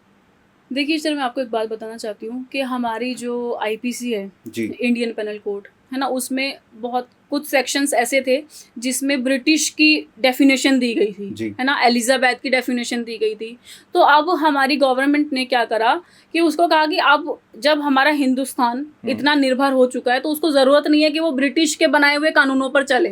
देखिए सर, मैं आपको एक बात बताना चाहती हूँ कि हमारी जो IPC है जी, इंडियन पेनल कोड है ना, उसमें बहुत कुछ सेक्शंस ऐसे थे जिसमें ब्रिटिश की डेफिनेशन दी गई थी, है ना, एलिजाबेथ की डेफिनेशन दी गई थी। तो अब हमारी गवर्नमेंट ने क्या करा कि उसको कहा कि अब जब हमारा हिंदुस्तान इतना निर्भर हो चुका है तो उसको ज़रूरत नहीं है कि वो ब्रिटिश के बनाए हुए कानूनों पर चले,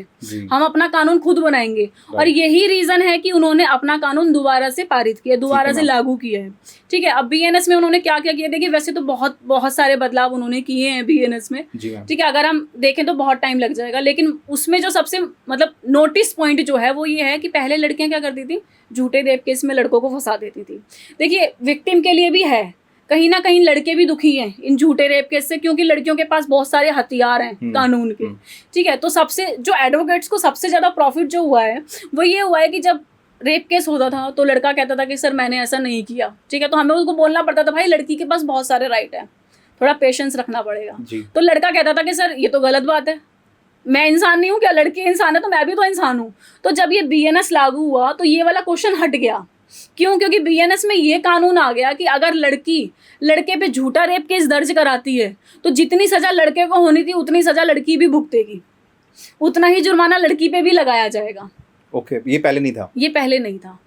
हम अपना कानून खुद बनाएंगे। और यही रीज़न है कि उन्होंने अपना कानून दोबारा से पारित किया, दोबारा से लागू किया है। ठीक है, अब BNS में उन्होंने क्या क्या किया, देखिए वैसे तो बहुत सारे बदलाव उन्होंने किए हैं BNS में। ठीक है, अगर हम देखें तो बहुत टाइम लग जाएगा, लेकिन उसमें जो सबसे मतलब नोटिस पॉइंट जो है वो ये है कि पहले लड़कियां क्या करती थी, झूठे रेप केस में लड़कों को फंसा देती थी। देखिए विक्टिम के लिए भी है, कहीं ना कहीं लड़के भी दुखी हैं इन झूठे रेप केस से, क्योंकि लड़कियों के पास बहुत सारे हथियार हैं कानून के, ठीक है। तो सबसे जो एडवोकेट्स को सबसे ज़्यादा प्रॉफिट जो हुआ है वो ये हुआ है कि जब रेप केस होता था तो लड़का कहता था कि सर मैंने ऐसा नहीं किया, ठीक है। तो हमें उसको बोलना पड़ता था भाई लड़की के पास बहुत सारे राइट हैं, थोड़ा पेशेंस रखना पड़ेगा। तो लड़का कहता था कि सर ये तो गलत बात है, मैं इंसान नहीं हूँ क्या, लड़की इंसान है तो मैं भी तो इंसान हूँ। तो जब ये BNS लागू हुआ तो ये वाला क्वेश्चन हट गया। क्यों? क्योंकि BNS में ये कानून आ गया कि अगर लड़की लड़के पे झूठा रेप केस दर्ज कराती है तो जितनी सजा लड़के को होनी थी उतनी सजा लड़की भी भुगतेगी, उतना ही जुर्माना लड़की पे भी लगाया जाएगा। ओके, ये पहले नहीं था? ये पहले नहीं था।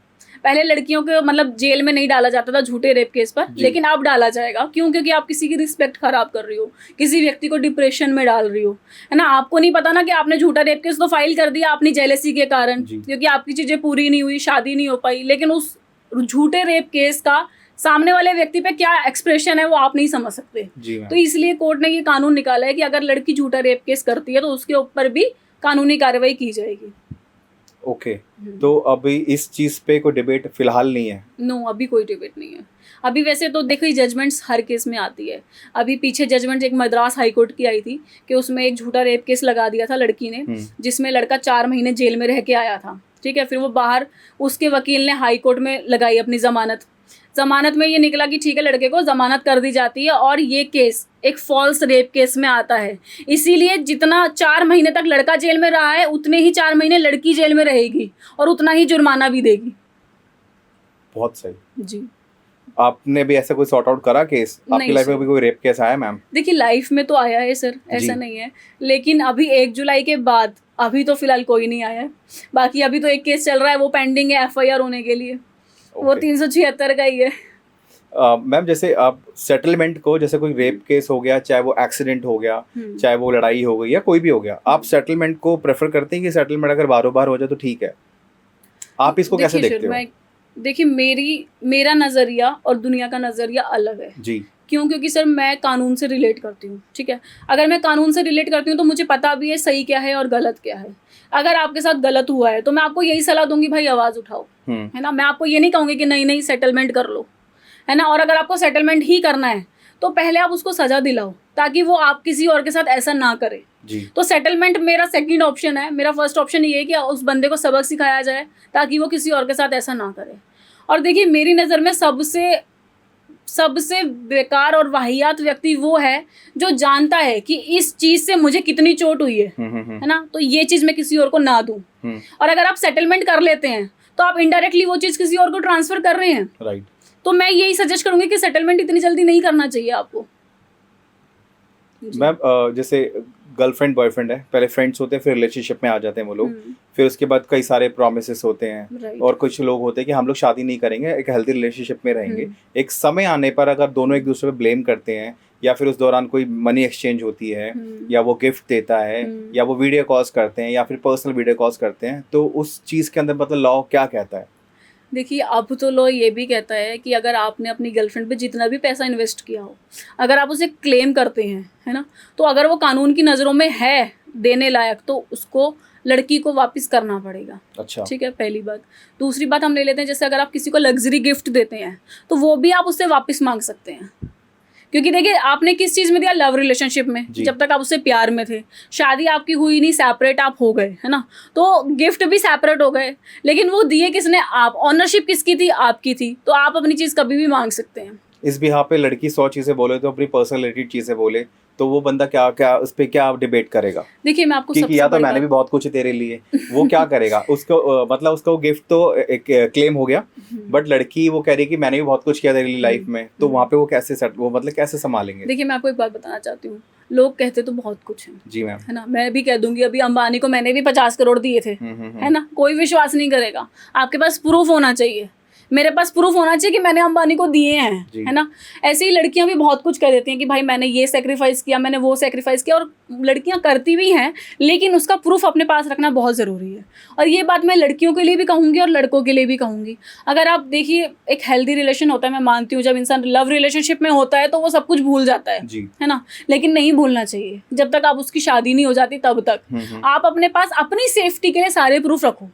पहले लड़कियों को मतलब जेल में नहीं डाला जाता था झूठे रेप केस पर, लेकिन अब डाला जाएगा। क्यों? क्योंकि आप किसी की रिस्पेक्ट खराब कर रही हो, किसी व्यक्ति को डिप्रेशन में डाल रही हो, है ना। आपको नहीं पता ना कि आपने झूठा रेप केस तो फाइल कर दिया अपनी जेलेसी के कारण, क्योंकि आपकी चीजें पूरी नहीं हुई, शादी नहीं हो पाई, लेकिन उस झूठे रेप केस का सामने वाले व्यक्ति पे क्या एक्सप्रेशन है वो आप नहीं समझ सकते। तो इसलिए कोर्ट ने ये कानून निकाला है कि अगर लड़की झूठा रेप केस करती है तो उसके ऊपर भी कानूनी कार्रवाई की जाएगी। ओके, तो अभी इस चीज पे कोई डिबेट फिलहाल नहीं है? नो, अभी कोई डिबेट नहीं है। अभी वैसे तो देखो जजमेंट्स हर केस में आती है। अभी पीछे जजमेंट एक मद्रास हाई कोर्ट की आई थी कि उसमें एक झूठा रेप केस लगा दिया था लड़की ने, जिसमें लड़का 4 महीने जेल में रह के आया था, ठीक है। फिर वो बाहर उसके वकील ने हाई कोर्ट में लगाई अपनी जमानत में ये निकला कि ठीक है लड़के को जमानत कर दी जाती है और ये केस एक फॉल्स रेप केस में आता है। इसीलिए जितना 4 महीने तक लड़का जेल में रहा है उतने ही 4 महीने लड़की जेल में रहेगी और उतना ही जुर्माना भी देगी। बहुत सही जी। आपने भी ऐसा कोई सॉर्ट आउट करा केस? आपकी लाइफ में भी कोई रेप केस आया मैम? देखिए लाइफ में तो आया है सर, ऐसा नहीं है, लेकिन अभी 1 जुलाई के बाद अभी तो फिलहाल कोई नहीं आया है। बाकी अभी तो एक केस चल रहा है, वो पेंडिंग है FIR होने के लिए। वो 376 का ही है। मैम जैसे आप सेटलमेंट को, जैसे कोई रेप केस हो गया, चाहे वो एक्सीडेंट हो गया, चाहे वो लड़ाई हो गई या कोई भी हो गया, आप सेटलमेंट को प्रेफर करते हैं कि सेटलमेंट अगर बारों बार हो जाए तो ठीक है? आप इसको कैसे देखते हो? देखिए मेरा नज़रिया और दुनिया का नज़रिया अलग है जी। क्यों? क्योंकि सर मैं कानून से रिलेट करती हूँ, ठीक है। अगर मैं कानून से रिलेट करती हूँ तो मुझे पता भी है सही क्या है और गलत क्या है। अगर आपके साथ गलत हुआ है तो मैं आपको यही सलाह दूंगी भाई आवाज़ उठाओ, है ना। मैं आपको ये नहीं कहूँगी कि नहीं सेटलमेंट कर लो, है ना। और अगर आपको सेटलमेंट ही करना है तो पहले आप उसको सज़ा दिलाओ ताकि वो आप किसी और के साथ ऐसा ना करे जी। तो सेटलमेंट मेरा सेकंड ऑप्शन है। मेरा फर्स्ट ऑप्शन ये है कि उस बंदे को सबक सिखाया जाए ताकि वो किसी और के साथ ऐसा ना करे। और देखिए मेरी नज़र में सबसे बेकार और वाहियात व्यक्ति वो है जो जानता है कि इस चीज़ से मुझे कितनी चोट हुई है ना, तो ये चीज़ मैं किसी और को ना दूं। और अगर आप सेटलमेंट कर लेते हैं तो आप इनडायरेक्टली वो चीज़ किसी और को ट्रांसफर कर रहे हैं। राइट। तो मैं यही सजेस्ट करूंगी कि सेटलमेंट इतनी जल्दी नहीं करना चाहिए आपको। मैम जैसे गर्लफ्रेंड बॉयफ्रेंड है, पहले फ्रेंड्स होते हैं, फिर रिलेशनशिप में आ जाते हैं वो लोग, फिर उसके बाद कई सारे प्रॉमिसेस होते हैं और कुछ लोग होते हैं कि हम लोग शादी नहीं करेंगे, एक हेल्दी रिलेशनशिप में रहेंगे। एक समय आने पर अगर दोनों एक दूसरे पे ब्लेम करते हैं या फिर उस दौरान कोई मनी एक्सचेंज होती है या वो गिफ्ट देता है या वो वीडियो कॉल्स करते हैं या फिर पर्सनल वीडियो कॉल्स करते हैं, तो उस चीज़ के अंदर मतलब लॉ क्या कहता है? देखिए अब तो लॉ ये भी कहता है कि अगर आपने अपनी गर्लफ्रेंड पे जितना भी पैसा इन्वेस्ट किया हो, अगर आप उसे क्लेम करते हैं, है ना, तो अगर वो कानून की नज़रों में है देने लायक तो उसको लड़की को वापस करना पड़ेगा। अच्छा, ठीक है, पहली बात। दूसरी बात हम ले लेते हैं जैसे अगर आप किसी को लग्जरी गिफ्ट देते हैं तो वो भी आप उससे वापस मांग सकते हैं। क्योंकि देखिए आपने किस चीज़ में दिया? लव रिलेशनशिप में, जब तक आप उससे प्यार में थे। शादी आपकी हुई नहीं, सेपरेट आप हो गए, है ना, तो गिफ्ट भी सेपरेट हो गए, लेकिन वो दिए किसने? आप। ऑनरशिप किसकी थी? आपकी थी। तो आप अपनी चीज़ कभी भी मांग सकते हैं। इस बिहार पे लड़की 100 चीज़ें बोले तो अपनी पर्सनल रिलेटेड चीज़ें बोले तो वो बंदा क्या उस पर क्या डिबेट करेगा? देखिए मैं आपको किया तो मैंने भी बहुत कुछ तेरे लिए, वो क्या करेगा? उसको मतलब उसका गिफ्ट तो एक क्लेम हो गया, बट लड़की वो कह रही कि मैंने भी बहुत कुछ किया तेरी लाइफ में, तो वहाँ पे वो कैसे संभालेंगे? देखिए मैं आपको एक बात बताना चाहती हूँ, लोग कहते तो बहुत कुछ है जी मैम, है ना। मैं भी कह दूंगी अभी अंबानी को मैंने भी 50 करोड़ दिए थे, है ना, कोई विश्वास नहीं करेगा। आपके पास प्रूफ होना चाहिए, मेरे पास प्रूफ होना चाहिए कि मैंने अंबानी को दिए हैं, है ना। ऐसे ही लड़कियां भी बहुत कुछ कह देती हैं कि भाई मैंने ये सेक्रीफाइस किया, मैंने वो सेक्रीफाइस किया, और लड़कियां करती भी हैं, लेकिन उसका प्रूफ अपने पास रखना बहुत ज़रूरी है। और ये बात मैं लड़कियों के लिए भी कहूँगी और लड़कों के लिए भी कहूँगी। अगर आप देखिए एक हेल्दी रिलेशन होता है, मैं मानती हूँ जब इंसान लव रिलेशनशिप में होता है तो वो सब कुछ भूल जाता है ना, लेकिन नहीं भूलना चाहिए जब तक आप उसकी शादी नहीं हो जाती तब तक। आप अपने पास अपनी सेफ्टी के लिए सारे प्रूफ रखो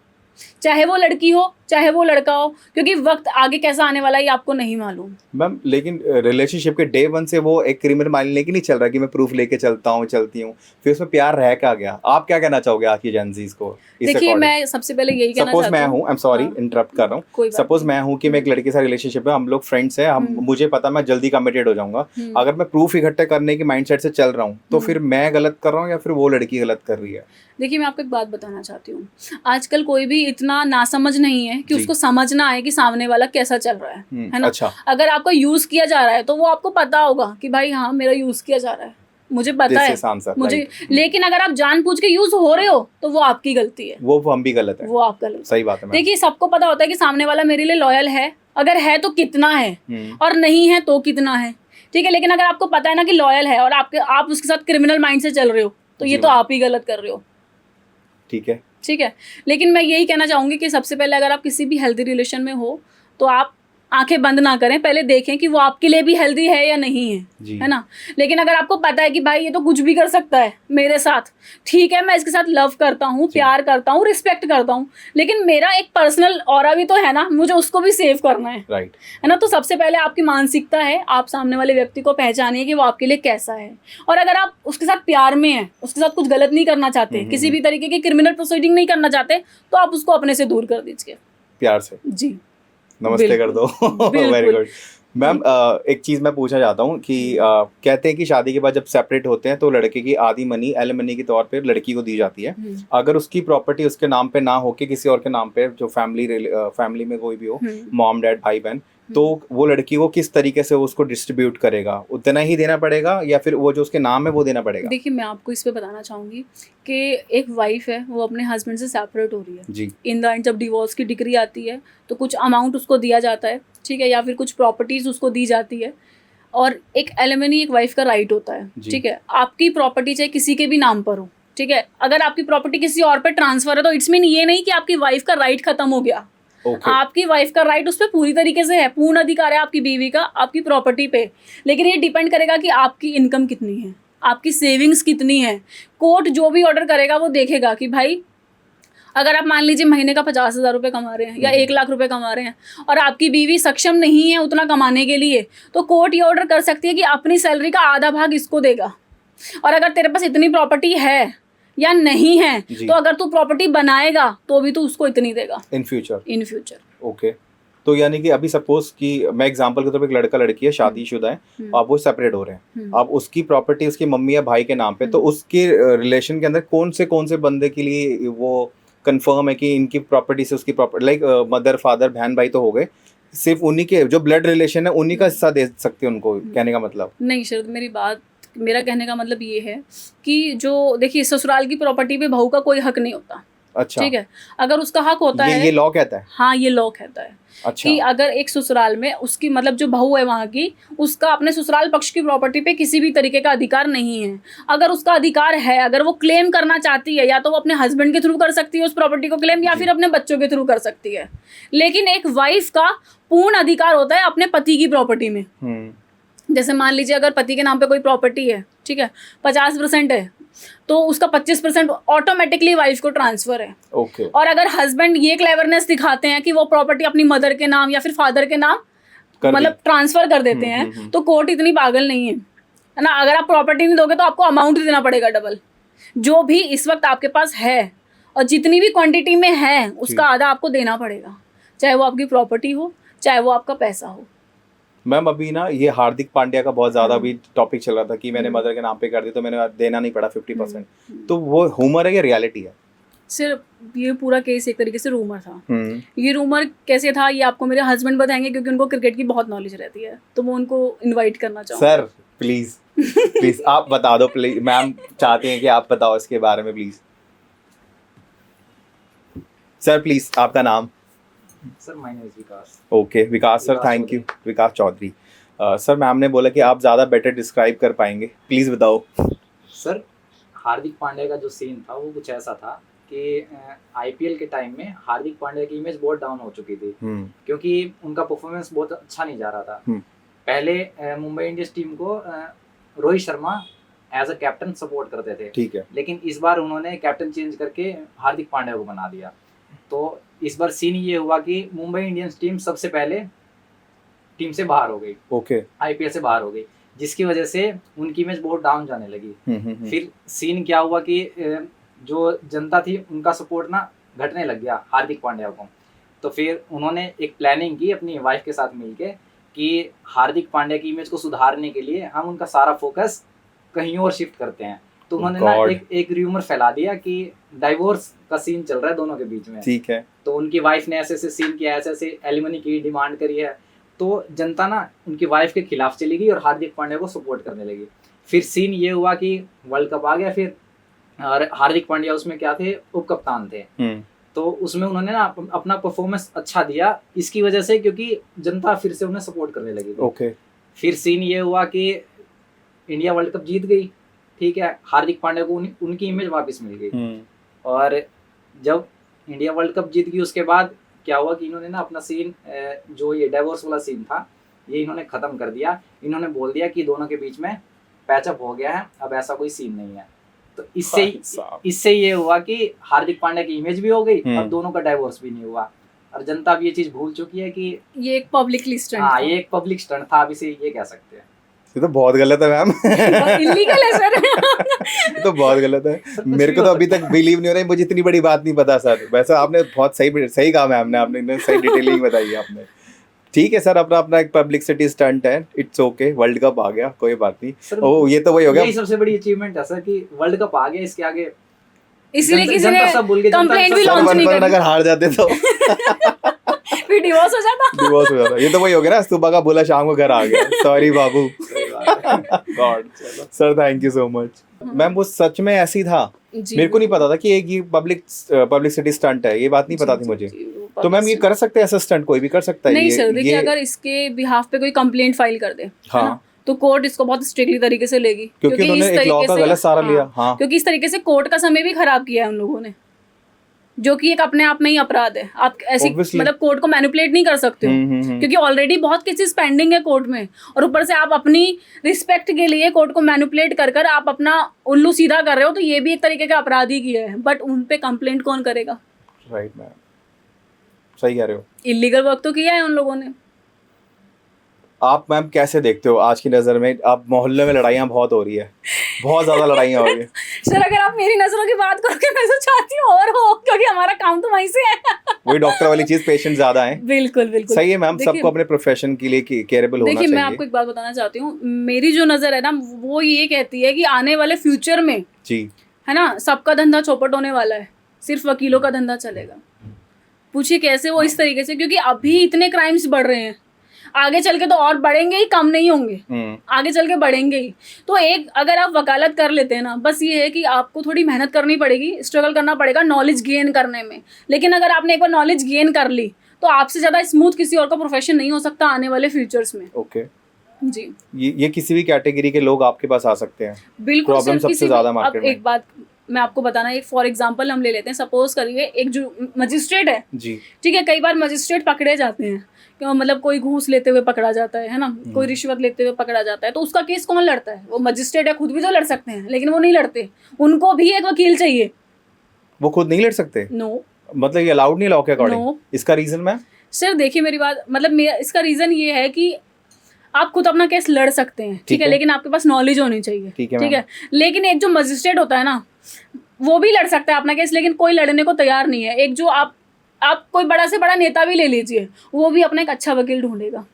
चाहे वो लड़की हो चाहे वो लड़का हो, क्योंकि वक्त आगे कैसा आने वाला है ये आपको नहीं मालूम। मैम लेकिन रिलेशनशिप के डे वन से वो एक क्रिमिनल माइंड लेके नहीं चल रहा कि मैं प्रूफ लेके चलता हूँ चलती हूँ, फिर उसमें प्यार रह क्या गया? आप क्या कहना चाहोगे आज की जेनजीज को? देखिए मैं सबसे पहले यही कहना सपोज चाहती मैं हूँ, हूँ, आई एम सॉरी हाँ, इंटरप्ट कर रहा कोई हूँ, बात सपोज नहीं। मैं हूँ कि मैं एक लड़के के साथ रिलेशनशिप है, हम लोग फ्रेंड्स हैं, हम मुझे पता मैं जल्दी कमिटेड हो जाऊंगा, अगर मैं प्रूफ इकट्ठे करने के माइंडसेट से चल रहा हूँ तो फिर मैं गलत कर रहा हूँ या फिर वो लड़की गलत कर रही है? देखिए मैं आपको एक बात बताना चाहती हूँ, आजकल कोई भी इतना नासमझ नहीं है कि जी। उसको समझना है कि सामने वाला कैसा चल रहा है ना? अच्छा, अगर आपका यूज किया जा रहा है तो वो आपको पता होगा कि भाई हाँ मेरा यूज किया जा रहा है, मुझे पता दिस है, इज आंसर, मुझे राइट। लेकिन अगर आप जानबूझ के यूज हो रहे हो तो वो आपकी गलती है, वो हम भी गलत है, वो आप गलत। सही बात है मैम। देखिए सबको पता होता है कि सामने वाला मेरे लिए लॉयल है, अगर है तो कितना है और नहीं है तो कितना है, ठीक है। लेकिन अगर आपको पता है ना कि लॉयल है और आप उसके साथ क्रिमिनल माइंड से चल रहे हो तो ये तो आप ही गलत कर रहे हो, ठीक है। ठीक है। लेकिन मैं यही कहना चाहूंगी कि सबसे पहले अगर आप किसी भी हेल्दी रिलेशन में हो तो आप आंखें बंद ना करें, पहले देखें कि वो आपके लिए भी हेल्दी है या नहीं है, है ना? लेकिन अगर आपको पता है कि भाई ये तो कुछ भी कर सकता है मेरे साथ, ठीक है मैं इसके साथ लव करता हूँ, प्यार करता हूँ, रिस्पेक्ट करता हूँ, लेकिन मेरा एक पर्सनल ऑरा भी तो है ना, मुझे उसको भी सेव करना है, राइट, है ना? तो सबसे पहले आपकी मानसिकता है, आप सामने वाले व्यक्ति को पहचानिए कि वो आपके लिए कैसा है, और अगर आप उसके साथ प्यार में हैं, उसके साथ कुछ गलत नहीं करना चाहते, किसी भी तरीके की क्रिमिनल प्रोसीडिंग नहीं करना चाहते, तो आप उसको अपने से दूर कर दीजिए, प्यार से। जी, नमस्ते कर दो। Very good ma'am. एक चीज़ मैं पूछना चाहता हूँ कि कहते हैं कि शादी के बाद जब सेपरेट होते हैं तो लड़के की आधी मनी एलिमनी के तौर पे लड़की को दी जाती है, अगर उसकी प्रॉपर्टी उसके नाम पे ना होके किसी और के नाम पे, जो फैमिली में कोई भी हो, मॉम डैड भाई बहन, तो वो लड़की को किस तरीके से उसको डिस्ट्रीब्यूट करेगा? उतना ही देना पड़ेगा या फिर वो जो उसके नाम है वो देना पड़ेगा? देखिए मैं आपको इस पे बताना चाहूँगी कि एक वाइफ है वो अपने हस्बैंड से सेपरेट हो रही है जी, इन द एंड जब डिवोर्स की डिग्री आती है तो कुछ अमाउंट उसको दिया जाता है, ठीक है, या फिर कुछ प्रॉपर्टीज उसको दी जाती है, और एक एलिमनी एक वाइफ का राइट होता है, ठीक है। आपकी प्रॉपर्टी चाहे किसी के भी नाम पर हो, ठीक है, अगर आपकी प्रॉपर्टी किसी और पर ट्रांसफर है तो इट्स मीन ये नहीं कि आपकी वाइफ का राइट खत्म हो गया, आपकी वाइफ का राइट उस पर पूरी तरीके से है, पूर्ण अधिकार है आपकी बीवी का आपकी प्रॉपर्टी पे, लेकिन ये डिपेंड करेगा कि आपकी इनकम कितनी है, आपकी सेविंग्स कितनी है। कोर्ट जो भी ऑर्डर करेगा वो देखेगा कि भाई अगर आप मान लीजिए महीने का 50,000 रुपये कमा रहे हैं या 1 लाख रुपए कमा रहे हैं और आपकी बीवी सक्षम नहीं है उतना कमाने के लिए, तो कोर्ट ये ऑर्डर कर सकती है कि अपनी सैलरी का आधा भाग इसको देगा, और अगर तेरे पास इतनी प्रॉपर्टी है या नहीं है तो अगर तू प्रॉपर्टी बनाएगा तो भी तू उसको इतनी देगा इन फ्यूचर। ओके, तो यानी कि अभी सपोज कि मैं एग्जांपल के तौर पे एक लड़का लड़की है, शादीशुदा है, अब वो सेपरेट हो रहे हैं, अब उसकी प्रॉपर्टी उसकी मम्मी या भाई के नाम पे, तो उसके रिलेशन के अंदर कौन से बंदे के लिए वो कंफर्म है कि इनकी प्रॉपर्टी से उसकी प्रॉपर्टी, लाइक मदर फादर बहन भाई तो हो गए, सिर्फ उन्हीं के जो ब्लड रिलेशन है उन्हीं का हिस्सा दे सकते हैं उनको? कहने का मतलब नहीं शरद, मेरा कहने का मतलब ये है कि जो देखिए ससुराल की प्रॉपर्टी पे बहू का कोई हक नहीं होता, अच्छा, ठीक है। अगर उसका हक होता है, ये लॉ कहता है? हाँ ये लॉ कहता है, अच्छा, कि अगर एक ससुराल में उसकी मतलब जो बहू है वहाँ की, उसका अपने ससुराल पक्ष की प्रॉपर्टी पे किसी भी तरीके का अधिकार नहीं है। अगर उसका अधिकार है, अगर वो क्लेम करना चाहती है, या तो वो अपने हस्बैंड के थ्रू कर सकती है उस प्रॉपर्टी को क्लेम, या फिर अपने बच्चों के थ्रू कर सकती है, लेकिन एक वाइफ का पूर्ण अधिकार होता है अपने पति की प्रॉपर्टी में। जैसे मान लीजिए अगर पति के नाम पे कोई प्रॉपर्टी है, ठीक है, 50% है, तो उसका 25% ऑटोमेटिकली वाइफ को ट्रांसफर है। ओके, और अगर हस्बैंड ये क्लेवरनेस दिखाते हैं कि वो प्रॉपर्टी अपनी मदर के नाम या फिर फादर के नाम मतलब ट्रांसफर कर देते हैं, तो कोर्ट इतनी पागल नहीं है ना। अगर आप प्रॉपर्टी नहीं दोगे तो आपको अमाउंट देना पड़ेगा डबल, जो भी इस वक्त आपके पास है और जितनी भी क्वांटिटी में है उसका आधा आपको देना पड़ेगा, चाहे वो आपकी प्रॉपर्टी हो चाहे वो आपका पैसा हो। मैम अभी ना ये हार्दिक पांड्या का बहुत ज्यादा अभी टॉपिक चल रहा था कि मैंने मदर के नाम पे कर दी तो मैंने देना नहीं पड़ा 50%, तो वो ह्यूमर है या रियलिटी है? सिर्फ ये पूरा केस एक तरीके से रूमर था। ये रूमर कैसे था ये आपको मेरे हस्बैंड बताएंगे, क्योंकि उनको क्रिकेट की बहुत नॉलेज रहती है, तो मैं उनको इनवाइट करना चाहूँगा। सर प्लीज आप बता दो प्लीज, मैम चाहते हैं कि आप बताओ इसके बारे में प्लीज। सर प्लीज आपका नाम? Sir my name is Vikas. Okay Vikas sir, thank you. Vikas Chaudhary sir, ma'am ने बोला कि आप ज़्यादा बेटर डिस्क्राइब कर पाएंगे, प्लीज़ बताओ। सर हार्दिक पांड्या का जो सीन था वो कुछ ऐसा था कि आईपीएल के टाइम में हार्दिक पांड्या की इमेज बहुत डाउन हो चुकी थी, क्योंकि उनका परफॉर्मेंस बहुत अच्छा नहीं जा रहा था। पहले मुंबई इंडियंस टीम को Rohit Sharma as a captain support करते थे, ठीक है, लेकिन इस बार उन्होंने कैप्टन चेंज करके हार्दिक पांड्या को बना दिया। तो इस बार सीन ये हुआ कि मुंबई इंडियंस टीम सबसे पहले टीम से बाहर हो गई, ओके, आईपीएल से बाहर हो गई, जिसकी वजह से उनकी इमेज बहुत डाउन जाने लगी। फिर सीन क्या हुआ कि जो जनता थी उनका सपोर्ट ना घटने लग गया हार्दिक पांड्या को। तो फिर उन्होंने एक प्लानिंग की अपनी वाइफ के साथ मिलके कि हार्दिक पांड्या की इमेज को सुधारने के लिए हम उनका सारा फोकस कहीं और शिफ्ट करते हैं। तो उन्होंने ना एक र्यूमर फैला दिया कि डाइवोर्स का सीन चल रहा है दोनों के बीच में। ठीक है। तो उनकी वाइफ ने ऐसे ऐसे सीन किया, ऐसे ऐसे एलिमनी की डिमांड करी है। तो जनता ना उनकी वाइफ के खिलाफ चली गई और हार्दिक पांड्या को सपोर्ट करने लगी। फिर सीन ये हुआ कि वर्ल्ड कप आ गया फिर, और हार्दिक पांड्या उसमें क्या थे, उप कप्तान थे। तो उसमें उन्होंने ना अपना परफॉर्मेंस अच्छा दिया इसकी वजह से, क्योंकि जनता फिर से उन्हें सपोर्ट करने लगी। ओके। फिर सीन ये हुआ कि इंडिया वर्ल्ड कप जीत गई, ठीक है, हार्दिक पांड्या को उनकी इमेज वापस मिल गई। और जब इंडिया वर्ल्ड कप जीत गई उसके बाद क्या हुआ कि इन्होंने ना अपना सीन, जो ये डाइवोर्स वाला सीन था, ये इन्होंने खत्म कर दिया। इन्होंने बोल दिया कि दोनों के बीच में पैचअप हो गया है, अब ऐसा कोई सीन नहीं है। तो इससे ये हुआ कि हार्दिक पांड्या की इमेज भी हो गई और दोनों का डाइवोर्स भी नहीं हुआ। और जनता भी ये चीज भूल चुकी है कि ये एक पब्लिकली स्टंट था। ये एक पब्लिक स्टंट था, अब इसे ये कह सकते हैं। ये तो बहुत गलत है मैम। इलीगल है सर। ये तो बहुत गलत है। मेरे को तो अभी तक बिलीव नहीं हो रहा है, मुझे इतनी बड़ी बात नहीं पता सर। वैसे आपने बहुत सही कहा मैम ने, आपने सही डिटेलिंग बताई है आपने। ठीक है सर, अपना एक पब्लिसिटी स्टंट है, इट्स ओके। वर्ल्ड कप आ गया, कोई बात नहीं। ओ ये तो वही हो गया, यही सबसे बड़ी अचीवमेंट है सर कि वर्ल्ड कप आ गया। इसके आगे इसलिए किसी ने कंप्लेंट भी लॉन्च नहीं करी। अगर हार जाते तो फिर डिवोर्स हो जाता। ये तो वही हो गया ना, सुबह का बोला शाम को घर आ गया। Sorry Babu. God. Sir thank you so much ma'am. वो सच में ऐसी था, मेरे को नहीं पता था कि एक ये पब्लिसिटी स्टंट है, ये बात नहीं पता थी मुझे। तो मैम ये कर सकते हैं ऐसा स्टंट, कोई भी कर सकता है? नहीं सर, देखिए अगर इसके बिहाफ पे कोई कंप्लेंट फाइल कर दे, हाँ, तो कोर्ट इसको बहुत स्ट्रिक्टली तरीके से लेगी, क्योंकि उन्होंने एक लॉ का गलत सहारा लिया। हाँ, क्योंकि इस तरीके से कोर्ट का समय भी खराब किया है उन लोगों ने, जो कि एक अपने आप में ही अपराध है। आप ऐसी मतलब कोर्ट को मैनिपुलेट नहीं कर सकते हो, क्योंकि ऑलरेडी बहुत केसेस पेंडिंग है कोर्ट में, और ऊपर से आप अपनी रिस्पेक्ट के लिए कोर्ट को मैनिपुलेट कर कर आप अपना उल्लू सीधा कर रहे हो, तो ये भी एक तरीके का अपराध ही किया है। बट उन पे कंप्लेंट कौन करेगा? राइट मैम, सही कह रहे हो। इलीगल वर्क तो किया है उन लोगों ने। आप मैम कैसे देखते हो आज की नज़र में? आप मोहल्ले में लड़ाइयाँ बहुत हो रही है, बहुत ज़्यादा लड़ाइयाँ हो रही है। सर अगर आप मेरी नजरों की बात करोगे मैं तो चाहती हूँ और हो, क्योंकि हमारा काम तो वहीं से है। वही डॉक्टर वाली चीज, पेशेंट ज्यादा है। बिल्कुल बिल्कुल सही है मैम, सबको अपने प्रोफेशन के लिए केयरेबल होना चाहिए। देखिए मैं आपको एक बात बताना चाहती हूँ, मेरी जो नजर है ना वो ये कहती है कि आने वाले फ्यूचर में जी है ना, सबका धंधा चौपट होने वाला है, सिर्फ वकीलों का धंधा चलेगा। पूछिए कैसे? वो इस तरीके से, क्योंकि अभी इतने क्राइम्स बढ़ रहे हैं, आगे चल के तो और बढ़ेंगे ही, कम नहीं होंगे, आगे चल के बढ़ेंगे ही। तो एक अगर आप वकालत कर लेते हैं ना, बस ये है कि आपको थोड़ी मेहनत करनी पड़ेगी, स्ट्रगल करना पड़ेगा नॉलेज गेन करने में। लेकिन अगर आपने एक बार नॉलेज गेन कर ली तो आपसे ज़्यादा स्मूथ किसी और का प्रोफेशन नहीं हो सकता आने वाले फ्यूचर्स में। ओके जी, ये किसी भी कैटेगरी के लोग आपके पास आ सकते हैं। बिल्कुल। प्रॉब्लम सबसे ज़्यादा मार्केट में। एक बात मैं आपको बताना, एक फॉर एग्जांपल हम ले लेते हैं, सपोज करिए एक जो मजिस्ट्रेट है जी, ठीक है, कई बार मजिस्ट्रेट पकड़े जाते हैं, मतलब कोई घूस लेते हुए पकड़ा जाता है ना, कोई रिश्वत लेते हुए पकड़ा जाता है, तो उसका केस कौन लड़ता है? वो मजिस्ट्रेट है, खुद भी तो लड़ सकते हैं, लेकिन वो नहीं लड़ते, उनको भी एक वकील चाहिए। वो खुद नहीं लड़ सकते? नो, मतलब ये अलाउड नहीं लॉ के अकॉर्डिंग? इसका रीजन मैम? सर देखिए मेरी बात, मतलब इसका रीजन ये है कि आप खुद अपना केस लड़ सकते हैं, ठीक है, लेकिन आपके पास नॉलेज होनी चाहिए, ठीक है। लेकिन एक जो मजिस्ट्रेट होता है ना, वो भी लड़ सकता है अपना केस, लेकिन कोई लड़ने को तैयार नहीं है। एक जो आप कोई बड़ा से बड़ा नेता भी ले लीजिए, वो भी अपना एक अच्छा वकील ढूंढेगा,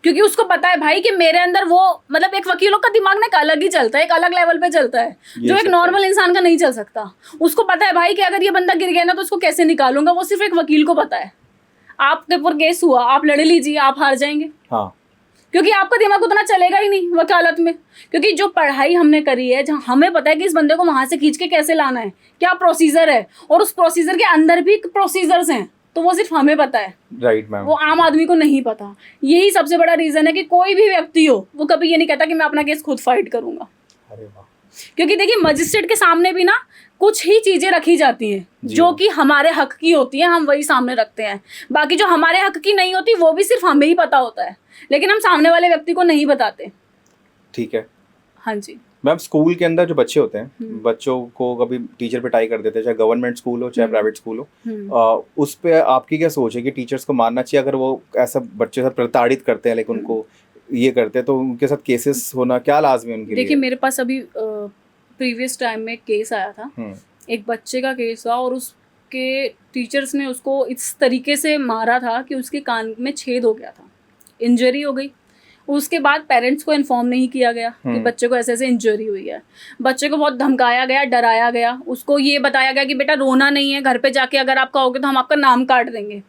क्योंकि उसको पता है भाई कि मेरे अंदर वो, मतलब एक वकीलों का दिमाग ना एक अलग ही चलता है, एक अलग लेवल पे चलता है, जो एक नॉर्मल इंसान का नहीं चल सकता। उसको पता है भाई कि अगर ये बंदा गिर गया ना तो उसको कैसे निकालूंगा, वो सिर्फ एक वकील को पता है। आपके ऊपर केस हुआ, आप लड़ लीजिए, आप हार जाएंगे। हाँ, क्योंकि आपका दिमाग उतना चलेगा ही नहीं वकालत में, क्योंकि जो पढ़ाई हमने करी है, जहाँ हमें पता है कि इस बंदे को वहां से खींच के कैसे लाना है, क्या प्रोसीजर है, और उस प्रोसीजर के अंदर भी प्रोसीजर्स हैं, तो वो सिर्फ हमें पता है। राइट मैम, वो आम आदमी को नहीं पता। यही सबसे बड़ा रीजन है कि कोई भी व्यक्ति हो, वो कभी ये नहीं कहता कि मैं अपना केस खुद फाइट करूंगा। अरे वाह। क्योंकि देखिए मजिस्ट्रेट के सामने भी ना कुछ ही चीजें रखी जाती हैं जो कि हमारे हक की होती हैं, हम वही सामने रखते हैं। बाकी जो हमारे हक की नहीं होती वो भी सिर्फ हमें ही पता होता है, लेकिन हम सामने वाले व्यक्ति को नहीं बताते। ठीक है, हाँ जी। मैम स्कूल के अंदर जो बच्चे होते हैं, बच्चों को कभी टीचर पिटाई कर देते हैं, चाहे गवर्नमेंट स्कूल हो चाहे प्राइवेट स्कूल हो, उस पे आपकी क्या सोच है कि टीचर्स को मारना चाहिए अगर वो ऐसा बच्चे साथ प्रताड़ित करते हैं, लेकिन उनको ये करते हैं, तो उनके साथ केसेस होना क्या लाजमी है उनके लिए? देखिए मेरे पास अभी प्रीवियस टाइम में एक केस आया था, एक बच्चे का केस था और उसके टीचर्स ने उसको इस तरीके से मारा था कि उसके कान में छेद हो गया था, इंजरी हो गई। उसके बाद पेरेंट्स को इन्फॉर्म नहीं किया गया कि बच्चे को ऐसे ऐसे इंजरी हुई है। बच्चे को बहुत धमकाया गया, डराया गया, उसको ये बताया गया कि बेटा रोना नहीं है, घर पे जाके अगर आप कहोगे तो हम आपका नाम काट देंगे।